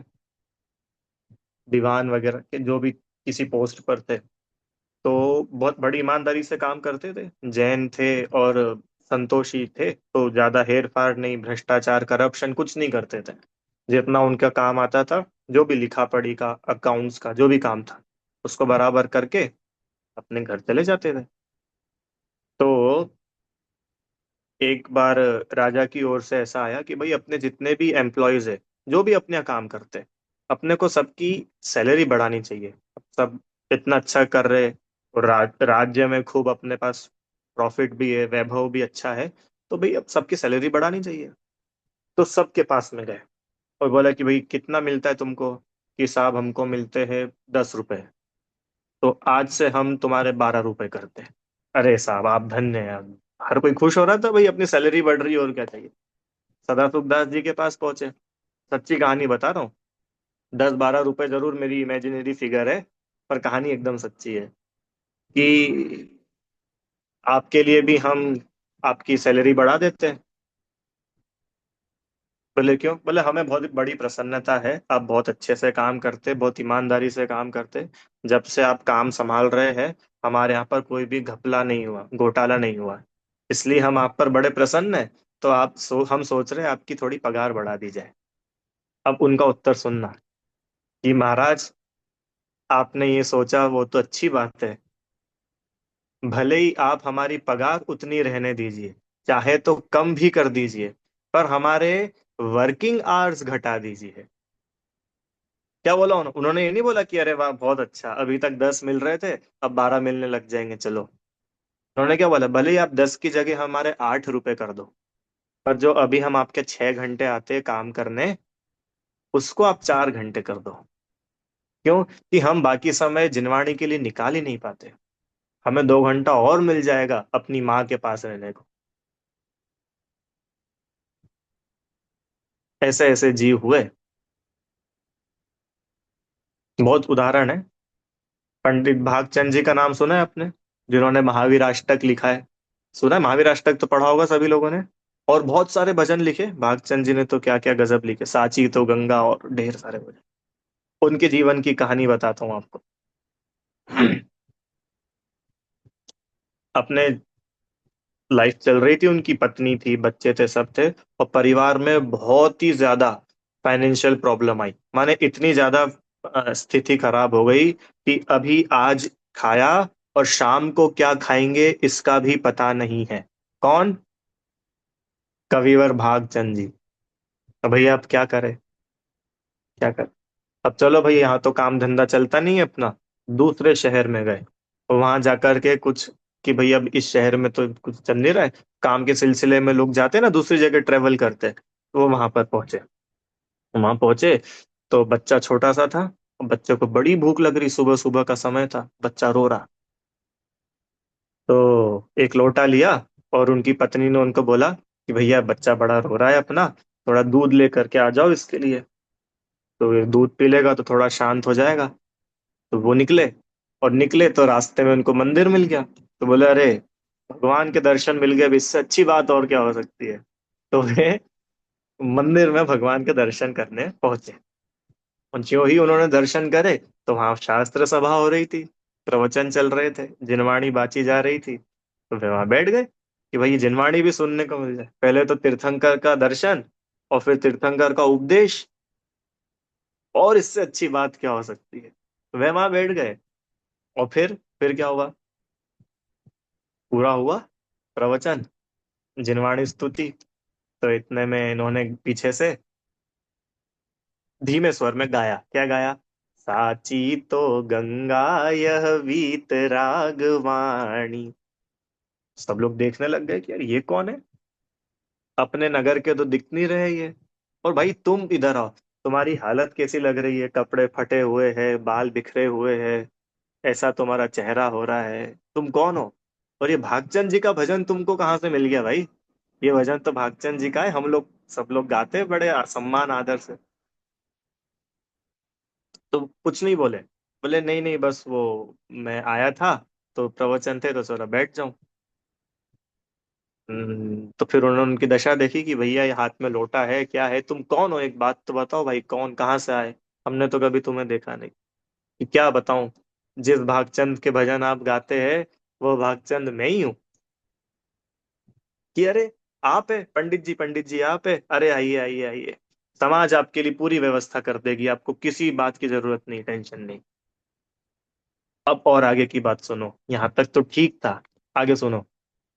दीवान वगैरह के जो भी किसी पोस्ट पर थे। तो बहुत बड़ी ईमानदारी से काम करते थे, जैन थे, और संतोषी थे, तो ज्यादा हेर फार नहीं, भ्रष्टाचार करप्शन कुछ नहीं करते थे। जितना उनका काम आता था, जो भी लिखा पढ़ी का, अकाउंट्स का जो भी काम था, उसको बराबर करके अपने घर चले जाते थे। तो एक बार राजा की ओर से ऐसा आया कि भाई अपने जितने भी एम्प्लॉयज है, जो भी अपना काम करते हैं, अपने को सबकी सैलरी बढ़ानी चाहिए। सब इतना अच्छा कर रहे, और राज्य में खूब अपने पास प्रॉफिट भी है, वैभव भी अच्छा है, तो भाई अब सबकी सैलरी बढ़ानी चाहिए। तो सबके पास में गए और बोला कि भाई कितना मिलता है तुमको? कि साहब हमको मिलते हैं 10 रुपए। तो आज से हम तुम्हारे 12 रुपए करते हैं। अरे साहब आप धन्य हैं। हर कोई खुश हो रहा था, भाई अपनी सैलरी बढ़ रही है और क्या चाहिए। सदा सुखदास जी के पास पहुंचे। सच्ची कहानी बता रहा हूँ। 10-12 रुपए जरूर मेरी इमेजिनरी फिगर है, पर कहानी एकदम सच्ची है कि आपके लिए भी हम आपकी सैलरी बढ़ा देते हैं। बोले क्यों? बोले हमें बहुत बड़ी प्रसन्नता है, आप बहुत अच्छे से काम करते, बहुत ईमानदारी से काम करते। जब से आप काम संभाल रहे हैं, हमारे यहाँ पर कोई भी घपला नहीं हुआ, घोटाला नहीं हुआ, इसलिए हम आप पर बड़े प्रसन्न हैं। तो हम सोच रहे हैं आपकी थोड़ी पगार बढ़ा दी जाए। अब उनका उत्तर सुनना कि महाराज, आपने ये सोचा वो तो अच्छी बात है, भले ही आप हमारी पगार उतनी रहने दीजिए, चाहे तो कम भी कर दीजिए, पर हमारे वर्किंग आवर्स घटा दीजिए। क्या बोला उन्होंने? ये नहीं बोला कि अरे वाह बहुत अच्छा, अभी तक 10 मिल रहे थे, अब 12 मिलने लग जाएंगे चलो। उन्होंने क्या बोला? भले ही आप 10 की जगह हमारे 8 रुपए कर दो, पर जो अभी हम आपके 6 घंटे आते हैं काम करने, उसको आप 4 घंटे कर दो। क्यों? कि हम बाकी समय जिनवाणी के लिए निकाल ही नहीं पाते, हमें 2 घंटा और मिल जाएगा अपनी माँ के पास रहने को। ऐसे ऐसे जीव हुए। बहुत उदाहरण है। पंडित भागचंद जी का नाम सुना है आपने? जिन्होंने महावीर अष्टक लिखा है। सुना है? महावीर अष्टक तो पढ़ा होगा सभी लोगों ने। और बहुत सारे भजन लिखे भागचंद जी ने, तो क्या क्या गजब लिखे, साची तो गंगा और ढेर सारे भजन। उनके जीवन की कहानी बताता हूँ आपको। अपने लाइफ चल रही थी, उनकी पत्नी थी, बच्चे थे, सब थे, और परिवार में बहुत ही ज्यादा फाइनेंशियल प्रॉब्लम आई। माने इतनी ज्यादा स्थिति खराब हो गई कि अभी आज खाया और शाम को क्या खाएंगे इसका भी पता नहीं है। कौन? कविवर भागचंद जी। अब भैया अब क्या करें? क्या करें? अब चलो भाई, यहाँ तो काम धंधा चलता नहीं है अपना, दूसरे शहर में गए। वहां जाकर के कुछ कि भाई अब इस शहर में तो कुछ चल नहीं रहा है, काम के सिलसिले में लोग जाते हैं ना दूसरी जगह ट्रेवल करते हैं, तो वो वहां पर पहुंचे। वहां पहुंचे तो बच्चा छोटा सा था। बच्चे को बड़ी भूख लग रही, सुबह सुबह का समय था, बच्चा रो रहा। तो एक लोटा लिया और उनकी पत्नी ने उनको बोला कि भैया बच्चा बड़ा रो रहा है अपना, थोड़ा दूध लेकर के आ जाओ इसके लिए, तो ये दूध पी लेगा तो थोड़ा शांत हो जाएगा। तो वो निकले, और निकले तो रास्ते में उनको मंदिर मिल गया। तो बोले अरे, भगवान के दर्शन मिल गए, अब इससे अच्छी बात और क्या हो सकती है। तो वे मंदिर में भगवान के दर्शन करने पहुंचे। और ज्यों ही उन्होंने दर्शन करे, तो वहां शास्त्र सभा हो रही थी, प्रवचन चल रहे थे, जिनवाणी बाची जा रही थी। तो वे वहां बैठ गए कि भाई ये जिनवाणी भी सुनने को मिल जाए। पहले तो तीर्थंकर का दर्शन, और फिर तीर्थंकर का उपदेश, और इससे अच्छी बात क्या हो सकती है। तो वे वहां बैठ गए। और फिर क्या हुआ? पूरा हुआ प्रवचन, जिनवाणी स्तुति। तो इतने में इन्होंने पीछे से धीमे स्वर में गाया। क्या गाया? साची तो गंगा यह वीत रागवाणी। सब लोग देखने लग गए कि यार ये कौन है, अपने नगर के तो दिख नहीं रहे ये। और भाई तुम इधर आओ, तुम्हारी हालत कैसी लग रही है, कपड़े फटे हुए हैं, बाल बिखरे हुए हैं, ऐसा तुम्हारा चेहरा हो रहा है, तुम कौन हो? और ये भागचंद जी का भजन तुमको कहाँ से मिल गया भाई? ये भजन तो भागचंद जी का है, हम लोग सब लोग गाते हैं बड़े सम्मान आदर से। तो कुछ नहीं बोले। बोले नहीं नहीं, बस वो मैं आया था, तो प्रवचन थे तो जरा बैठ जाऊं। तो फिर उन्होंने उनकी दशा देखी कि भैया ये हाथ में लोटा है, क्या है, तुम कौन हो, एक बात तो बताओ भाई, कौन, कहाँ से आए? हमने तो कभी तुम्हें देखा नहीं। कि क्या बताऊं, जिस भागचंद के भजन आप गाते हैं, वो भागचंद मैं ही हूँ। कि अरे आप है पंडित जी आप है, अरे आइए आइए आइए, समाज आपके लिए पूरी व्यवस्था कर देगी, आपको किसी बात की जरूरत नहीं, टेंशन नहीं। अब और आगे की बात सुनो, यहाँ तक तो ठीक था। आगे सुनो,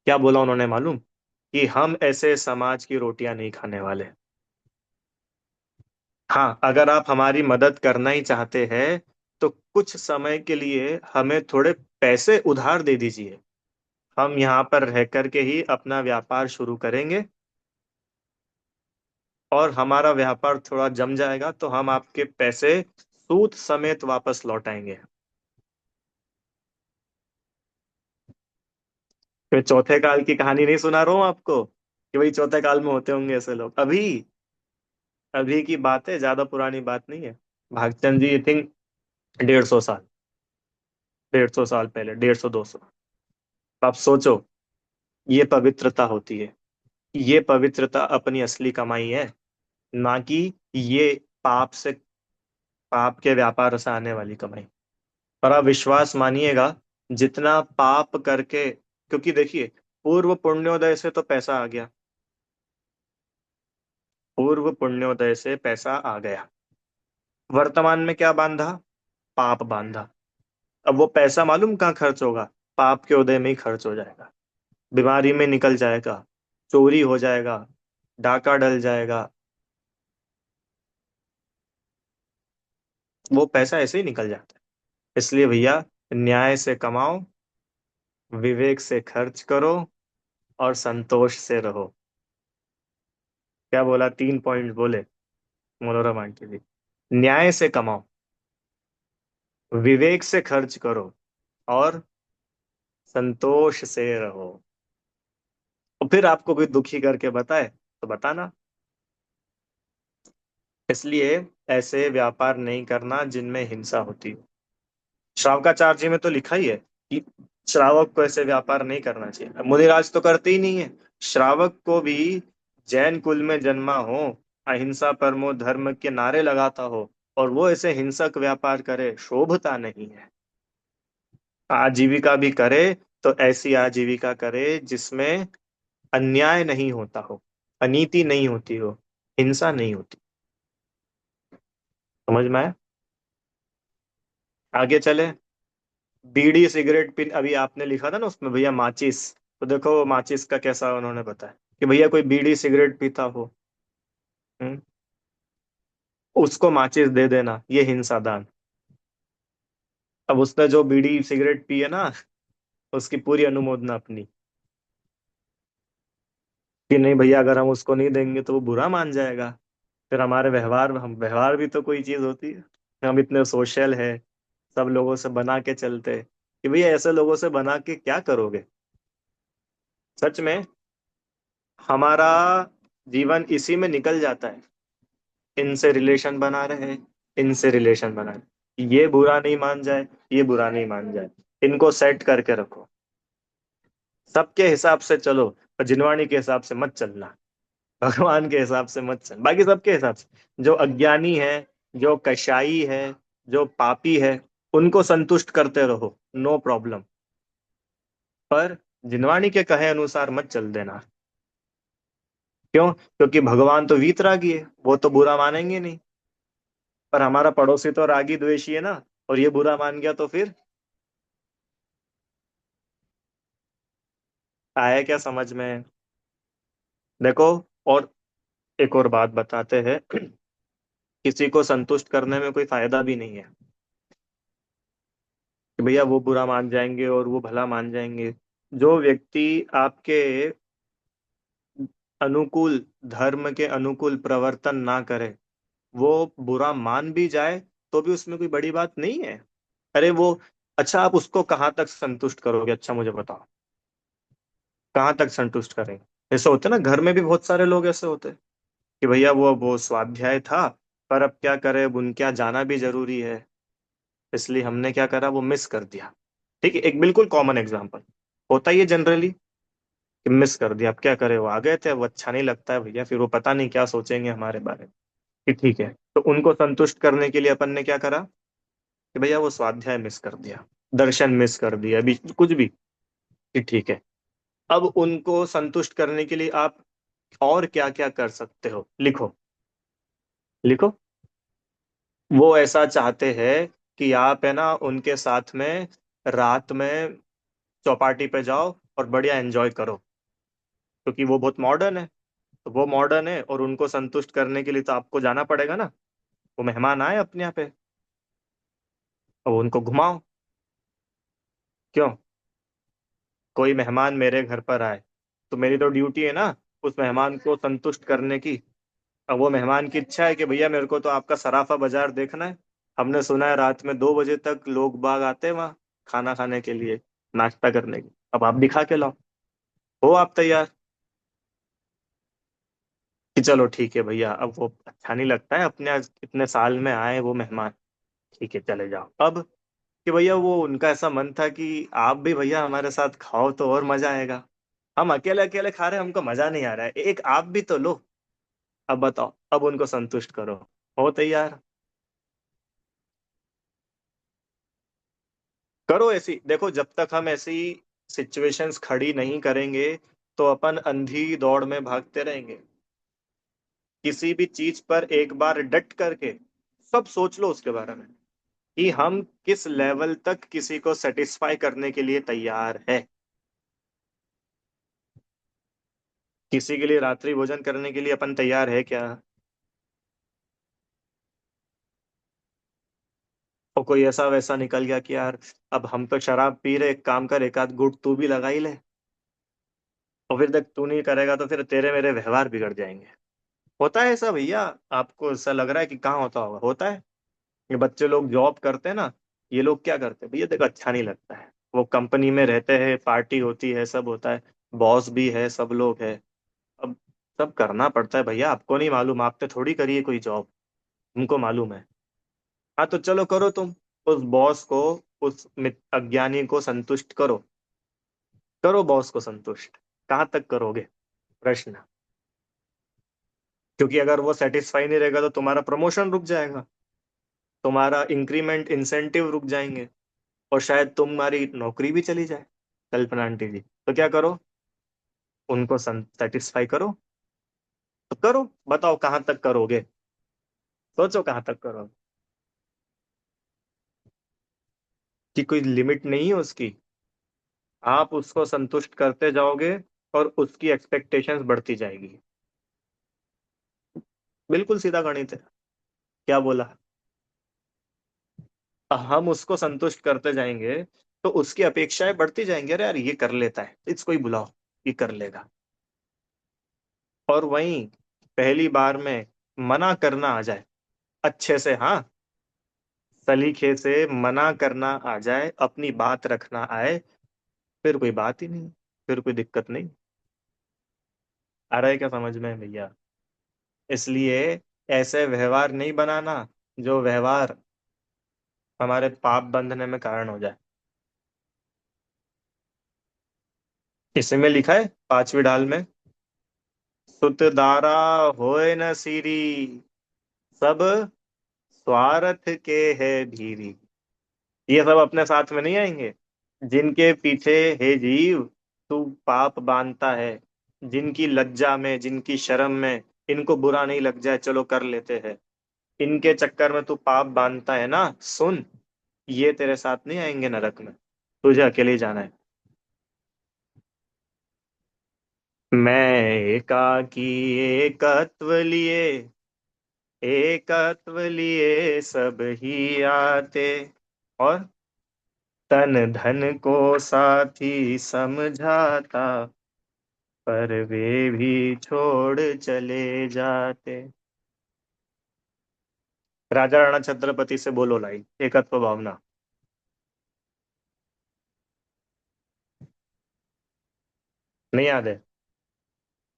क्या बोला उन्होंने मालूम? कि हम ऐसे समाज की रोटियां नहीं खाने वाले। हाँ, अगर आप हमारी मदद करना ही चाहते हैं तो कुछ समय के लिए हमें थोड़े पैसे उधार दे दीजिए। हम यहाँ पर रह करके ही अपना व्यापार शुरू करेंगे, और हमारा व्यापार थोड़ा जम जाएगा तो हम आपके पैसे सूद समेत वापस लौटाएंगे। मैं चौथे काल की कहानी नहीं सुना रहा हूँ आपको कि भाई चौथे काल में होते होंगे ऐसे लोग। अभी अभी की बात है, ज्यादा पुरानी बात नहीं है। भागचंद जी आई थिंक 150 साल, 150 साल पहले, 150 200। आप सोचो, ये पवित्रता होती है, ये पवित्रता अपनी असली कमाई है, ना कि ये पाप से, पाप के व्यापार से आने वाली कमाई। और आप विश्वास मानिएगा, जितना पाप करके, क्योंकि देखिए, पूर्व पुण्योदय से तो पैसा आ गया, पूर्व पुण्योदय से पैसा आ गया, वर्तमान में क्या बांधा? पाप बांधा। अब वो पैसा मालूम कहाँ खर्च होगा? पाप के उदय में ही खर्च हो जाएगा, बीमारी में निकल जाएगा, चोरी हो जाएगा, डाका डल जाएगा, वो पैसा ऐसे ही निकल जाता है। इसलिए भैया, न्याय से कमाओ, विवेक से खर्च करो, और संतोष से रहो। क्या बोला? 3 पॉइंट बोले मनोरम आंटी जी। न्याय से कमाओ, विवेक से खर्च करो, और संतोष से रहो। और फिर आपको कोई दुखी करके बताए तो बताना। इसलिए ऐसे व्यापार नहीं करना जिनमें हिंसा होती है। श्रावकाचार्य जी में तो लिखा ही है कि श्रावक को ऐसे व्यापार नहीं करना चाहिए। मुनिराज तो करते ही नहीं है। श्रावक को भी जैन कुल में जन्मा हो, अहिंसा परमो धर्म के नारे लगाता हो, और वो ऐसे हिंसक व्यापार करे, शोभता नहीं है। आजीविका भी करे तो ऐसी आजीविका करे जिसमें अन्याय नहीं होता हो, अनीति नहीं होती हो, हिंसा नहीं होती। समझ में आया? आगे चले। बीड़ी सिगरेट पिन, अभी आपने लिखा था ना उसमें भैया माचिस, तो देखो माचिस का कैसा उन्होंने बताया कि भैया कोई बीड़ी सिगरेट पीता हो, हम्म, उसको माचिस दे देना, ये हिंसा दान। अब उसने जो बीड़ी सिगरेट पी है ना, उसकी पूरी अनुमोदना अपनी, कि नहीं भैया अगर हम उसको नहीं देंगे तो वो बुरा मान जाएगा। फिर हमारे व्यवहार, हम व्यवहार भी तो कोई चीज होती है। हम इतने सोशल है, सब लोगों से बना के चलते, कि भैया ऐसे लोगों से बना के क्या करोगे? सच में हमारा जीवन इसी में निकल जाता है। इनसे रिलेशन बना रहे, इनसे रिलेशन बना रहे, ये बुरा नहीं मान जाए, ये बुरा नहीं मान जाए, इनको सेट करके रखो, सबके हिसाब से चलो, पर जिनवाणी के हिसाब से मत चलना, भगवान के हिसाब से मत चल, बाकी सबके हिसाब से। जो अज्ञानी है, जो कशाई है, जो पापी है, उनको संतुष्ट करते रहो, नो प्रॉब्लम। पर जिनवाणी के कहे अनुसार मत चल देना। क्यों? क्योंकि भगवान तो वीतरागी है, वो तो बुरा मानेंगे नहीं। पर हमारा पड़ोसी तो रागी द्वेषी है ना, और ये बुरा मान गया तो फिर आया क्या समझ में? देखो, और एक और बात बताते हैं, किसी को संतुष्ट करने में कोई फायदा भी नहीं है कि भैया वो बुरा मान जाएंगे और वो भला मान जाएंगे। जो व्यक्ति आपके अनुकूल, धर्म के अनुकूल प्रवर्तन ना करे, वो बुरा मान भी जाए तो भी उसमें कोई बड़ी बात नहीं है। अरे वो, अच्छा आप उसको कहाँ तक संतुष्ट करोगे? अच्छा मुझे बताओ, कहाँ तक संतुष्ट करेंगे? ऐसे होते ना, घर में भी बहुत सारे लोग ऐसे होते हैं कि भैया वो स्वाध्याय था, पर अब क्या करें, अब उनके यहाँ जाना भी जरूरी है, इसलिए हमने क्या करा, वो मिस कर दिया। ठीक है, एक बिल्कुल कॉमन एग्जांपल, होता ही है जनरली कि मिस कर दिया, अब क्या करें, वो आ गए थे, वो अच्छा नहीं लगता है भैया, फिर वो पता नहीं क्या सोचेंगे हमारे बारे में। कि ठीक है, तो उनको संतुष्ट करने के लिए अपन ने क्या करा कि भैया वो स्वाध्याय मिस कर दिया, दर्शन मिस कर दिया, अभी कुछ भी, कि ठीक है, अब उनको संतुष्ट करने के लिए आप और क्या क्या कर सकते हो, लिखो। लिखो। वो ऐसा चाहते हैं कि आप है ना उनके साथ में रात में चौपाटी पे जाओ और बढ़िया एंजॉय करो, क्योंकि वो बहुत मॉडर्न है। तो वो मॉडर्न है और उनको संतुष्ट करने के लिए तो आपको जाना पड़ेगा ना। वो मेहमान आए अपने यहाँ पे, और उनको घुमाओ। क्यों? कोई मेहमान मेरे घर पर आए तो मेरी तो ड्यूटी है ना उस मेहमान को संतुष्ट करने की। अब वो मेहमान की इच्छा है कि भैया मेरे को तो आपका सराफा बाजार देखना है। हमने सुना है रात में 2 बजे तक लोग बाग आते हैं वहाँ खाना खाने के लिए, नाश्ता करने की। अब आप दिखा के लाओ। हो आप तैयार कि चलो ठीक है भैया, अब वो अच्छा नहीं लगता है अपने आज इतने साल में आए वो मेहमान, ठीक है चले जाओ। अब कि भैया वो उनका ऐसा मन था कि आप भी भैया हमारे साथ खाओ तो और मजा आएगा। हम अकेले अकेले खा रहे हैं, हमको मजा नहीं आ रहा है, एक आप भी तो लो। अब बताओ, अब उनको संतुष्ट करो। हो तैयार? करो ऐसी, देखो जब तक हम ऐसी सिचुएशंस खड़ी नहीं करेंगे तो अपन अंधी दौड़ में भागते रहेंगे। किसी भी चीज पर एक बार डट करके सब सोच लो उसके बारे में, कि हम किस लेवल तक किसी को सेटिस्फाई करने के लिए तैयार है। किसी के लिए रात्रि भोजन करने के लिए अपन तैयार है क्या? और कोई ऐसा वैसा निकल गया कि यार अब हम तो शराब पी रहे, एक काम कर एक आध गुट तू भी लगा ही ले। और फिर देख तू नहीं करेगा तो फिर तेरे मेरे व्यवहार बिगड़ जाएंगे। होता है ऐसा भैया? आपको ऐसा लग रहा है कि कहाँ होता होगा? होता है। ये बच्चे लोग जॉब करते हैं ना, ये लोग क्या करते हैं भैया, देखो अच्छा नहीं लगता है। वो कंपनी में रहते हैं, पार्टी होती है, सब होता है, बॉस भी है, सब लोग है। अब सब करना पड़ता है भैया, आपको नहीं मालूम? आपने थोड़ी करी है कोई जॉब, तुमको मालूम है। हाँ तो चलो करो तुम, उस बॉस को, उस अज्ञानी को संतुष्ट करो। करो बॉस को संतुष्ट। कहाँ तक करोगे? प्रश्न। क्योंकि अगर वो सेटिस्फाई नहीं रहेगा तो तुम्हारा प्रमोशन रुक जाएगा, तुम्हारा इंक्रीमेंट इंसेंटिव रुक जाएंगे, और शायद तुम्हारी नौकरी भी चली जाए। कल्पना आंटी जी, तो क्या करो? उनको सेटिस्फाई करो। तो करो, बताओ कहाँ तक करोगे? सोचो कहाँ तक करोगे। कि कोई लिमिट नहीं है उसकी। आप उसको संतुष्ट करते जाओगे और उसकी एक्सपेक्टेशंस बढ़ती जाएगी। बिल्कुल सीधा गणित है। क्या बोला? हम उसको संतुष्ट करते जाएंगे तो उसकी अपेक्षाएं बढ़ती जाएंगी। अरे यार ये कर लेता है, इसको ही बुलाओ, ये कर लेगा। और वहीं पहली बार में मना करना आ जाए, अच्छे से, हाँ, सलीके से मना करना आ जाए, अपनी बात रखना आए, फिर कोई बात ही नहीं, फिर कोई दिक्कत नहीं। आ रहा है क्या समझ में भैया? इसलिए ऐसे व्यवहार नहीं बनाना जो व्यवहार हमारे पाप बंधने में कारण हो जाए। इसमें लिखा है 5वीं डाल में, सुत दारा होए न सीरी, सब स्वार्थ के है भीरी। ये सब अपने साथ में नहीं आएंगे। जिनके पीछे, हे जीव, तू पाप बांधता है, जिनकी लज्जा में, जिनकी शर्म में इनको बुरा नहीं लग जाए चलो कर लेते हैं, इनके चक्कर में तू पाप बांधता है ना, सुन, ये तेरे साथ नहीं आएंगे नरक में, तुझे अकेले ही जाना है। मैं एकाकी एकत्व लिए, एकत्व लिए सब ही आते, और तन धन को साथी समझाता, पर वे भी छोड़ चले जाते। राजा राणा छत्रपति से बोलो लाइन, एकत्व भावना। नहीं याद है?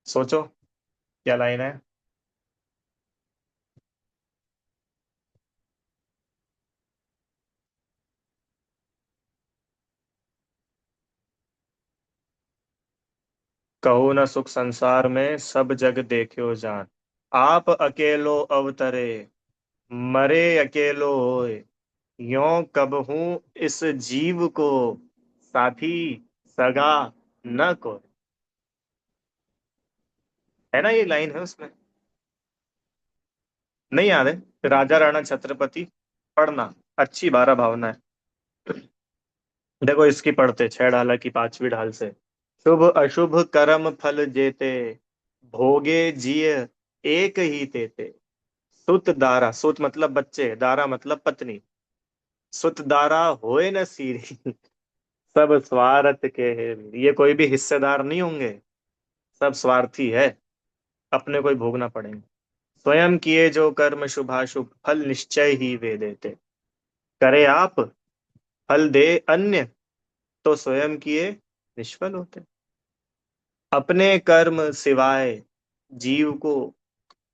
सोचो क्या लाइन है। कहो न सुख संसार में सब जग देख्यो जान, आप अकेलो अवतरे, मरे अकेलो होए, यों कबहू इस जीव को साथी सगा न को। है ना, ये लाइन है उसमें। नहीं याद है? राजा राणा छत्रपति, पढ़ना। अच्छी बारह भावना है। देखो इसकी पढ़ते, छह ढाला की पांचवी ढाल से। शुभ अशुभ कर्म फल जेते, भोगे जिय एक ही तेते। सुत दारा, सुत मतलब बच्चे, दारा मतलब पत्नी। सुत दारा होए न सीरी, सब स्वार्थ के हेरी। ये कोई भी हिस्सेदार नहीं होंगे, सब स्वार्थी है, अपने को ही भोगना पड़ेंगे। स्वयं किए जो कर्म शुभाशुभ, फल निश्चय ही वे देते। करे आप, फल दे अन्य, तो स्वयं किए निष्फल होते। अपने कर्म सिवाय जीव को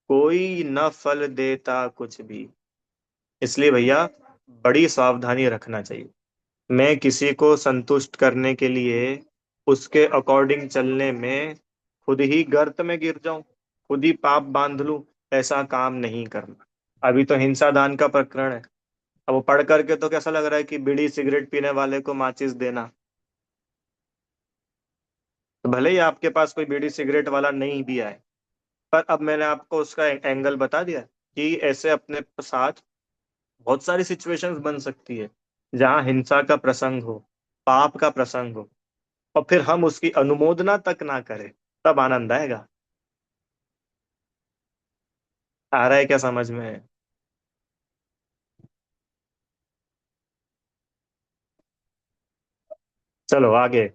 कोई न फल देता कुछ भी। इसलिए भैया बड़ी सावधानी रखना चाहिए। मैं किसी को संतुष्ट करने के लिए उसके अकॉर्डिंग चलने में खुद ही गर्त में गिर जाऊं, खुद ही पाप बांध लूं, ऐसा काम नहीं करना। अभी तो हिंसा दान का प्रकरण है। अब वो पढ़ करके तो कैसा लग रहा है कि बीड़ी सिगरेट पीने वाले को माचिस देना। तो भले ही आपके पास कोई बीड़ी सिगरेट वाला नहीं भी आए, पर अब मैंने आपको उसका एंगल बता दिया कि ऐसे अपने साथ बहुत सारी सिचुएशंस बन सकती है जहां हिंसा का प्रसंग हो, पाप का प्रसंग हो, और फिर हम उसकी अनुमोदना तक ना करें, तब आनंद आएगा। आ रहा है क्या समझ में? चलो आगे।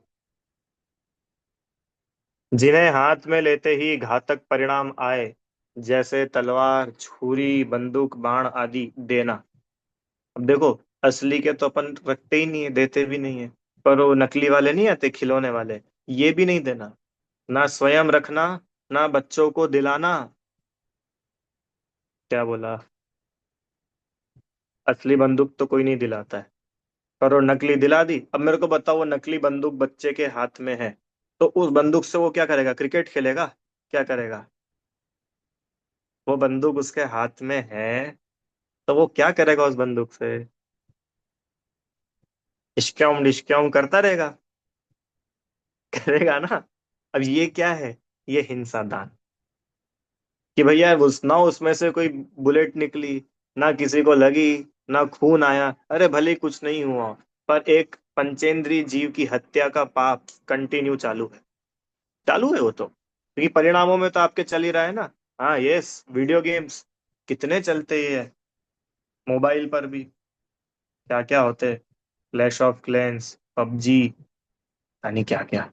जिन्हें हाथ में लेते ही घातक परिणाम आए, जैसे तलवार छुरी बंदूक बाण आदि देना। अब देखो, असली के तो अपन रखते ही नहीं है, देते भी नहीं है, पर वो नकली वाले नहीं आते, खिलौने वाले, ये भी नहीं देना। ना स्वयं रखना, ना बच्चों को दिलाना। क्या बोला? असली बंदूक तो कोई नहीं दिलाता है, पर वो नकली दिला दी। अब मेरे को बताओ, वो नकली बंदूक बच्चे के हाथ में है, तो उस बंदूक से वो क्या करेगा? क्रिकेट खेलेगा? क्या करेगा? वो बंदूक उसके हाथ में है, तो वो क्या करेगा उस बंदूक से? डिस्क्याउं डिस्क्याउं करता रहेगा। करेगा ना। अब ये क्या है? ये हिंसा दान। कि भैया ना उसमें से कोई बुलेट निकली, ना किसी को लगी, ना खून आया, अरे भले ही कुछ नहीं हुआ, पर एक पंचेंद्रीय जीव की हत्या का पाप कंटिन्यू चालू है। चालू है वो तो, क्योंकि परिणामों में तो आपके चल ही रहा है ना। हाँ यस, वीडियो गेम्स कितने चलते ही है, मोबाइल पर भी क्या क्या होते, क्लैश ऑफ क्लैंस, पबजी, यानी क्या क्या।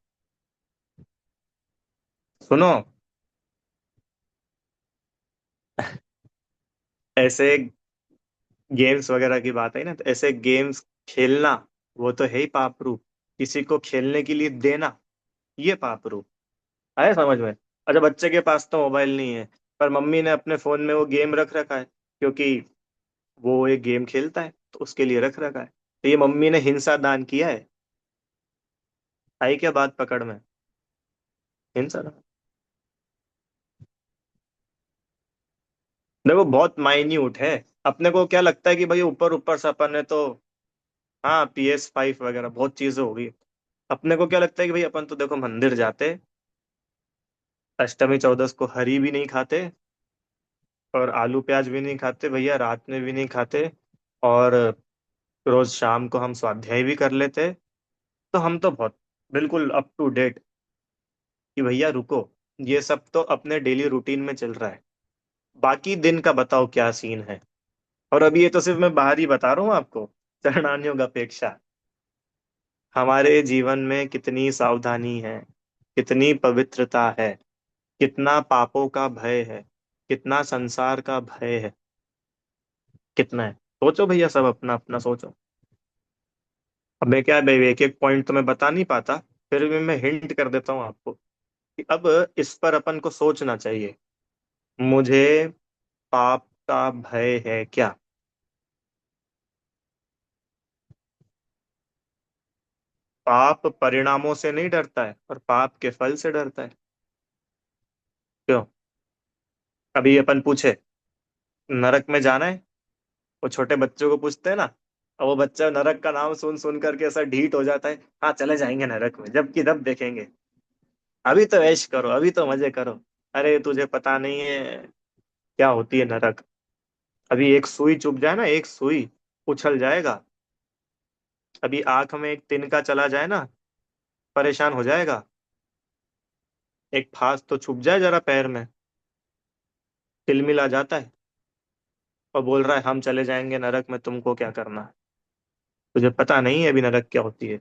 सुनो, ऐसे गेम्स वगैरह की बात है ना, तो ऐसे गेम्स खेलना, वो तो है ही पाप रूप। किसी को खेलने के लिए देना, ये पाप रूप। आया समझ में? अच्छा, बच्चे के पास तो मोबाइल नहीं है, पर मम्मी ने अपने फोन में वो गेम रख रखा है, क्योंकि वो एक गेम खेलता है तो उसके लिए रख रखा है, तो ये मम्मी ने हिंसा दान किया है। आई क्या बात पकड़ में? हिंसा दान। देखो बहुत माइन्यूट है। अपने को क्या लगता है कि भाई ऊपर ऊपर से अपन ने तो, हाँ PS5 वगैरह बहुत चीजें होगी। अपने को क्या लगता है कि भाई अपन तो देखो मंदिर जाते, अष्टमी चौदस को हरी भी नहीं खाते, और आलू प्याज भी नहीं खाते भैया, रात में भी नहीं खाते, और रोज शाम को हम स्वाध्याय भी कर लेते। तो हम तो बहुत बिल्कुल अप टू डेट। कि भैया रुको, ये सब तो अपने डेली रूटीन में चल रहा है, बाकी दिन का बताओ क्या सीन है। और अभी ये तो सिर्फ मैं बाहर ही बता रहा हूँ आपको, चरणान्यों का अपेक्षा। हमारे जीवन में कितनी सावधानी है, कितनी पवित्रता है, कितना पापों का भय है, कितना संसार का भय है, कितना है। सोचो भैया, सब अपना अपना सोचो। अब मैं क्या भाई, एक एक पॉइंट तो मैं बता नहीं पाता, फिर भी मैं हिंट कर देता हूँ आपको कि अब इस पर अपन को सोचना चाहिए। मुझे पाप का भय है क्या? पाप परिणामों से नहीं डरता है, और पाप के फल से डरता है। क्यों? अभी अपन पूछे नरक में जाना है, वो छोटे बच्चों को पूछते हैं ना, और वो बच्चा नरक का नाम सुन सुन करके ऐसा ढीठ हो जाता है, हाँ चले जाएंगे नरक में, जबकि तब देखेंगे। अभी तो ऐश करो, अभी तो मजे करो। अरे तुझे पता नहीं है क्या होती है नरक। अभी एक सुई चुभ जाए ना, एक सुई, उछल जाएगा। अभी आंख में एक तिनका चला जाए ना, परेशान हो जाएगा। एक फास तो छुप जाए जरा पैर में, तिलमिला जाता है, और बोल रहा है हम चले जाएंगे नरक में, तुमको क्या करना है। तुझे पता नहीं है अभी नरक क्या होती है।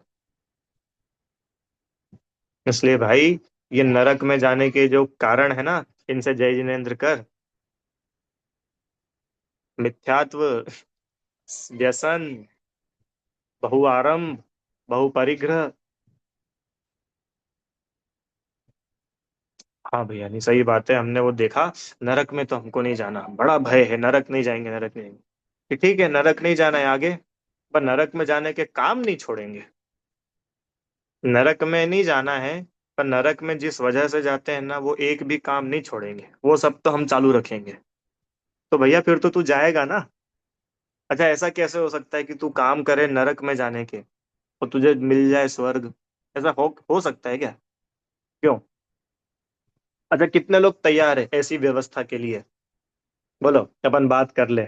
इसलिए भाई, ये नरक में जाने के जो कारण है ना, इनसे जय जिनेंद्र कर। मिथ्यात्व, व्यसन, बहुआरंभ, बहुपरिग्रह। हाँ भैया, नहीं सही बात है, हमने वो देखा। नरक में तो हमको नहीं जाना, बड़ा भय है, नरक नहीं जाएंगे, नरक नहीं जाएंगे। कि ठीक है, नरक नहीं जाना है आगे, पर नरक में जाने के काम नहीं छोड़ेंगे। नरक में नहीं जाना है, पर नरक में जिस वजह से जाते हैं ना, वो एक भी काम नहीं छोड़ेंगे, वो सब तो हम चालू रखेंगे। तो भैया फिर तो तू जाएगा ना। अच्छा, ऐसा कैसे हो सकता है कि तू काम करे नरक में जाने के, और तुझे मिल जाए स्वर्ग? ऐसा हो सकता है क्या? क्यों? अच्छा, कितने लोग तैयार है ऐसी व्यवस्था के लिए? बोलो, अपन बात कर ले।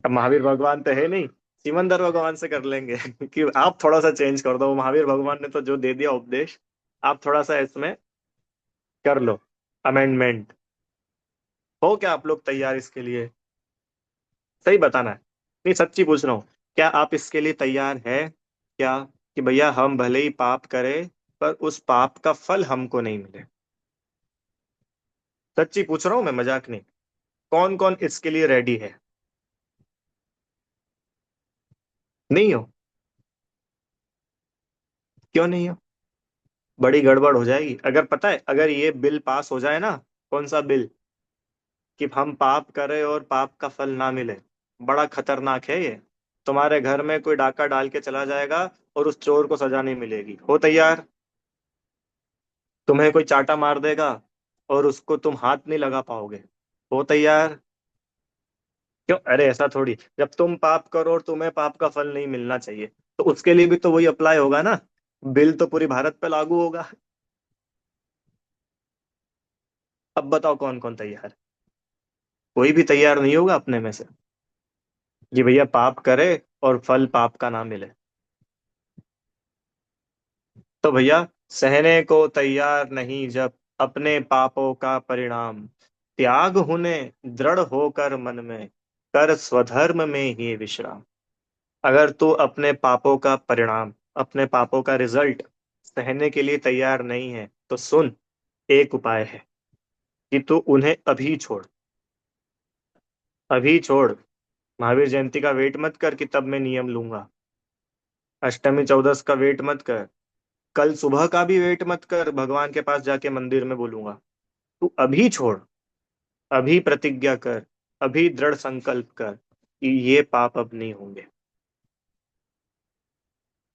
अब महावीर भगवान तो है नहीं, सिमंदर भगवान से कर लेंगे कि आप थोड़ा सा चेंज कर दो, महावीर भगवान ने तो जो दे दिया उपदेश, आप थोड़ा सा इसमें कर लो अमेंडमेंट। हो क्या आप लोग तैयार इसके लिए? सही बताना है। नहीं, सच्ची पूछ रहा हूँ, क्या आप इसके लिए तैयार है क्या? कि भैया हम भले ही पाप करें, पर उस पाप का फल हमको नहीं मिले। सच्ची पूछ रहा हूँ मैं, मजाक नहीं। कौन कौन इसके लिए रेडी है? नहीं हो? क्यों नहीं हो? बड़ी गड़बड़ हो जाएगी अगर, पता है, अगर ये बिल पास हो जाए ना। कौन सा बिल? कि हम पाप करें और पाप का फल ना मिले। बड़ा खतरनाक है ये। तुम्हारे घर में कोई डाका डाल के चला जाएगा, और उस चोर को सजा नहीं मिलेगी। हो तैयार? तुम्हें कोई चाटा मार देगा, और उसको तुम हाथ नहीं लगा पाओगे। हो तैयार? क्यों? अरे ऐसा थोड़ी, जब तुम पाप करो और तुम्हें पाप का फल नहीं मिलना चाहिए, तो उसके लिए भी तो वही अप्लाई होगा ना। बिल तो पूरी भारत पे लागू होगा। अब बताओ कौन कौन तैयार? कोई भी तैयार नहीं होगा अपने में से कि भैया पाप करे और फल पाप का ना मिले। तो भैया, सहने को तैयार नहीं जब अपने पापों का परिणाम, त्याग होने दृढ़ होकर मन में, कर स्वधर्म में ही विश्राम। अगर तू अपने पापों का परिणाम, अपने पापों का रिजल्ट सहने के लिए तैयार नहीं है, तो सुन, एक उपाय है कि तू उन्हें अभी छोड़। अभी छोड़। महावीर जयंती का वेट मत कर कि तब मैं नियम लूंगा। अष्टमी चौदस का वेट मत कर। कल सुबह का भी वेट मत कर, भगवान के पास जाके मंदिर में बोलूंगा। तू अभी छोड़। अभी प्रतिज्ञा कर। अभी दृढ़ संकल्प कर कि ये पाप अब नहीं होंगे।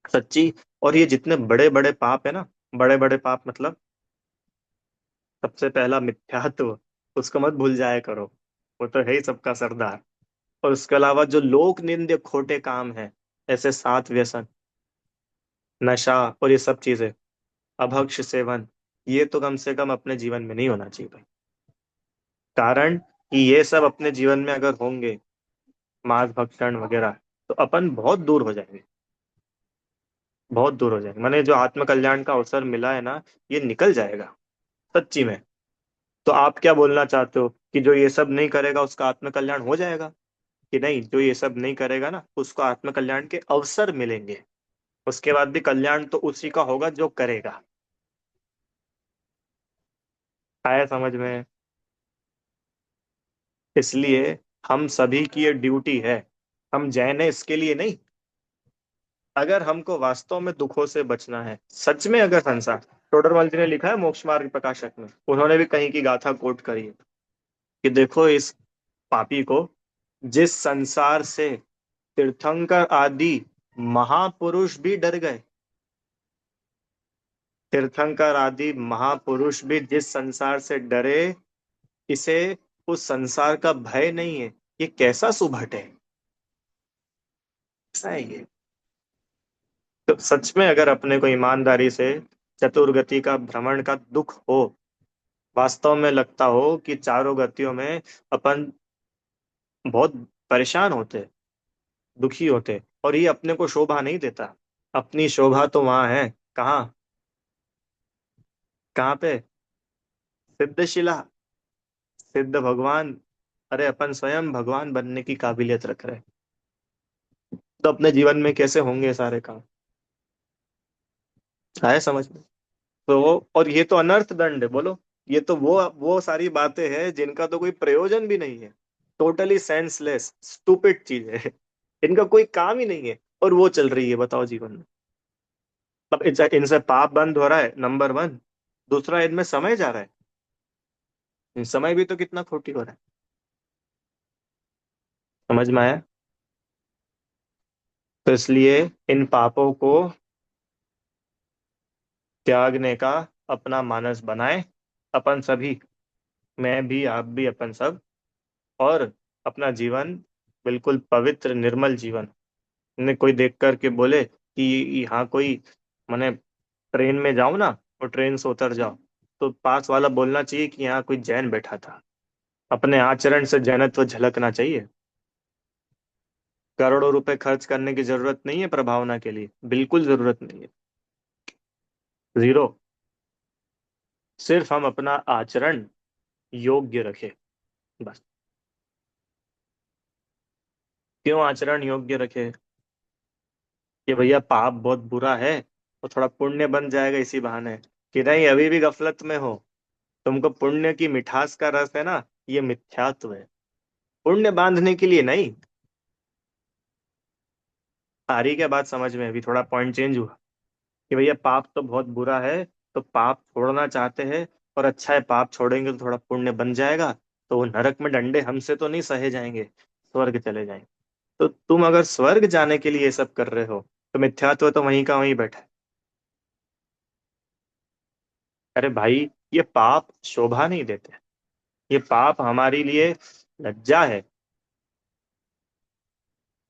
सच्ची। और ये जितने बड़े बड़े पाप है ना, बड़े बड़े पाप मतलब, सबसे पहला मिथ्यात्व, उसको मत भूल जाया करो। वो तो है ही सबका सरदार। और उसके अलावा जो लोक निंद्य खोटे काम है, ऐसे सात व्यसन, नशा, और ये सब चीजें, अभक्ष सेवन, ये तो कम से कम अपने जीवन में नहीं होना चाहिए भाई। कारण कि ये सब अपने जीवन में अगर होंगे, मांस भक्षण वगैरह, तो अपन बहुत दूर हो जाएंगे। बहुत दूर हो जाएंगे, माने जो आत्म कल्याण का अवसर मिला है ना, ये निकल जाएगा। सच्ची में। तो आप क्या बोलना चाहते हो कि जो ये सब नहीं करेगा उसका आत्म कल्याण हो जाएगा? कि नहीं, जो ये सब नहीं करेगा ना, उसको आत्म कल्याण के अवसर मिलेंगे। उसके बाद भी कल्याण तो उसी का होगा जो करेगा। आया समझ में? इसलिए हम सभी की ये ड्यूटी है। हम जैन है इसके लिए नहीं। अगर हमको वास्तव में दुखों से बचना है, सच में, अगर संसार, टोडरमल जी ने लिखा है मोक्ष मार्ग प्रकाशक में, उन्होंने भी कहीं की गाथा कोट करी है कि देखो इस पापी को, जिस संसार से तीर्थंकर आदि महापुरुष भी डर गए। तीर्थंकर आदि महापुरुष भी जिस संसार से डरे, इसे उस संसार का भय नहीं है। ये कैसा सुभट है? ऐसा है ये। तो सच में अगर अपने को ईमानदारी से चतुर्गति का भ्रमण का दुख हो, वास्तव में लगता हो कि चारों गतियों में अपन बहुत परेशान होते, दुखी होते, और ये अपने को शोभा नहीं देता। अपनी शोभा तो वहां है। कहाँ? कहाँ पे? सिद्धशिला, सिद्ध भगवान। अरे अपन स्वयं भगवान बनने की काबिलियत रख रहे हैं, तो अपने जीवन में कैसे होंगे ये सारे काम? आए समझ में? तो और ये तो अनर्थ दंड है, बोलो। ये तो वो सारी बातें हैं जिनका तो कोई प्रयोजन भी नहीं है। टोटली सेंसलेस स्टूपिड चीज है। इनका कोई काम ही नहीं है, और वो चल रही है, बताओ जीवन में। अब इनसे पाप बंद हो रहा है, नंबर वन। दूसरा, इनमें समय जा रहा है, समय भी तो कितना खोटी हो रहा है। समझ में आया? तो इसलिए इन पापों को त्यागने का अपना मानस बनाए, अपन सभी, मैं भी, आप भी, अपन सब। और अपना जीवन बिल्कुल पवित्र निर्मल जीवन। ने कोई देख कर के बोले कि यहाँ कोई, मैंने ट्रेन में जाऊं ना, और ट्रेन से उतर जाओ, तो पास वाला बोलना चाहिए कि यहाँ कोई जैन बैठा था। अपने आचरण से जैनत्व झलकना चाहिए। करोड़ों रुपए खर्च करने की जरूरत नहीं है प्रभावना के लिए, बिल्कुल जरूरत नहीं है। जीरो। सिर्फ हम अपना आचरण योग्य रखें, बस। क्यों आचरण योग्य रखें? कि भैया पाप बहुत बुरा है, तो थोड़ा पुण्य बन जाएगा इसी बहाने। कि नहीं, अभी भी गफलत में हो, तुमको पुण्य की मिठास का रस है ना, ये मिथ्यात्व है। पुण्य बांधने के लिए नहीं। आ रही क्या बात समझ में? अभी थोड़ा पॉइंट चेंज हुआ। कि भैया पाप तो बहुत बुरा है, तो पाप छोड़ना चाहते हैं, और अच्छा है पाप छोड़ेंगे तो थोड़ा पुण्य बन जाएगा, तो वो नरक में डंडे हमसे तो नहीं सहे जाएंगे, स्वर्ग चले जाएंगे। तो तुम अगर स्वर्ग जाने के लिए ये सब कर रहे हो, तो मिथ्यात्व तो वहीं का वहीं बैठा है। अरे भाई, ये पाप शोभा नहीं देते। ये पाप हमारे लिए लज्जा है।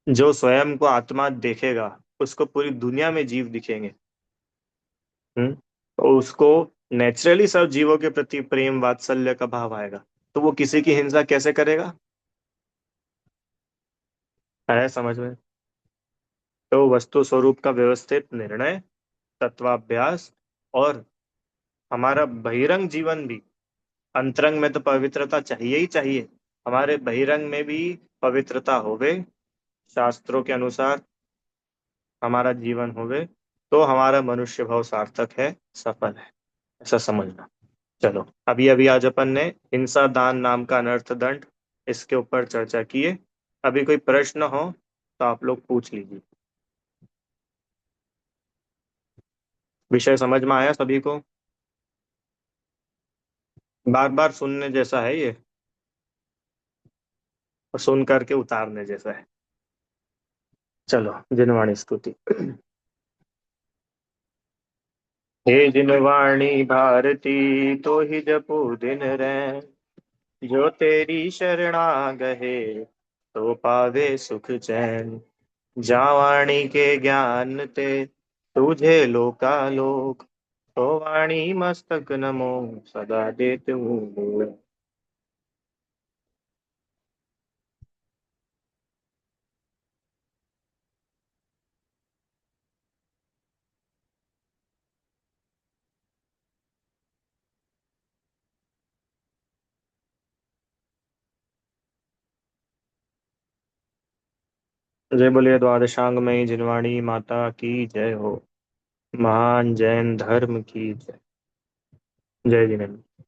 जो स्वयं को आत्मा देखेगा, उसको पूरी दुनिया में जीव दिखेंगे। तो उसको नेचुरली सब जीवों के प्रति प्रेम वात्सल्य का भाव आएगा, तो वो किसी की हिंसा कैसे करेगा? है समझ में? तो वस्तु स्वरूप का व्यवस्थित निर्णय, तत्वाभ्यास, और हमारा बहिरंग जीवन भी। अंतरंग में तो पवित्रता चाहिए ही चाहिए, हमारे बहिरंग में भी पवित्रता होवे, शास्त्रों के अनुसार हमारा जीवन होवे, तो हमारा मनुष्य भाव सार्थक है, सफल है। ऐसा समझना। चलो, अभी अभी आज अपन ने हिंसा दान नाम का अनर्थ दंड, इसके ऊपर चर्चा किए। अभी कोई प्रश्न हो तो आप लोग पूछ लीजिए। विषय समझ में आया सभी को? बार बार सुनने जैसा है ये, और सुन करके उतारने जैसा है। चलो, जिनवाणी स्तुति। हे जिनवाणी भारती, तो ही जपू दिन रैन। जो तेरी शरणा गए, तो पावे सुख चैन। जावाणी के ज्ञान ते, तुझे लोकालोक। तो वाणी मस्तक नमो, सदा देत हूँ। जय बोलिए द्वादशांग में जिनवाणी माता की जय हो। महान जैन धर्म की जय। जय जिनेन्द्र।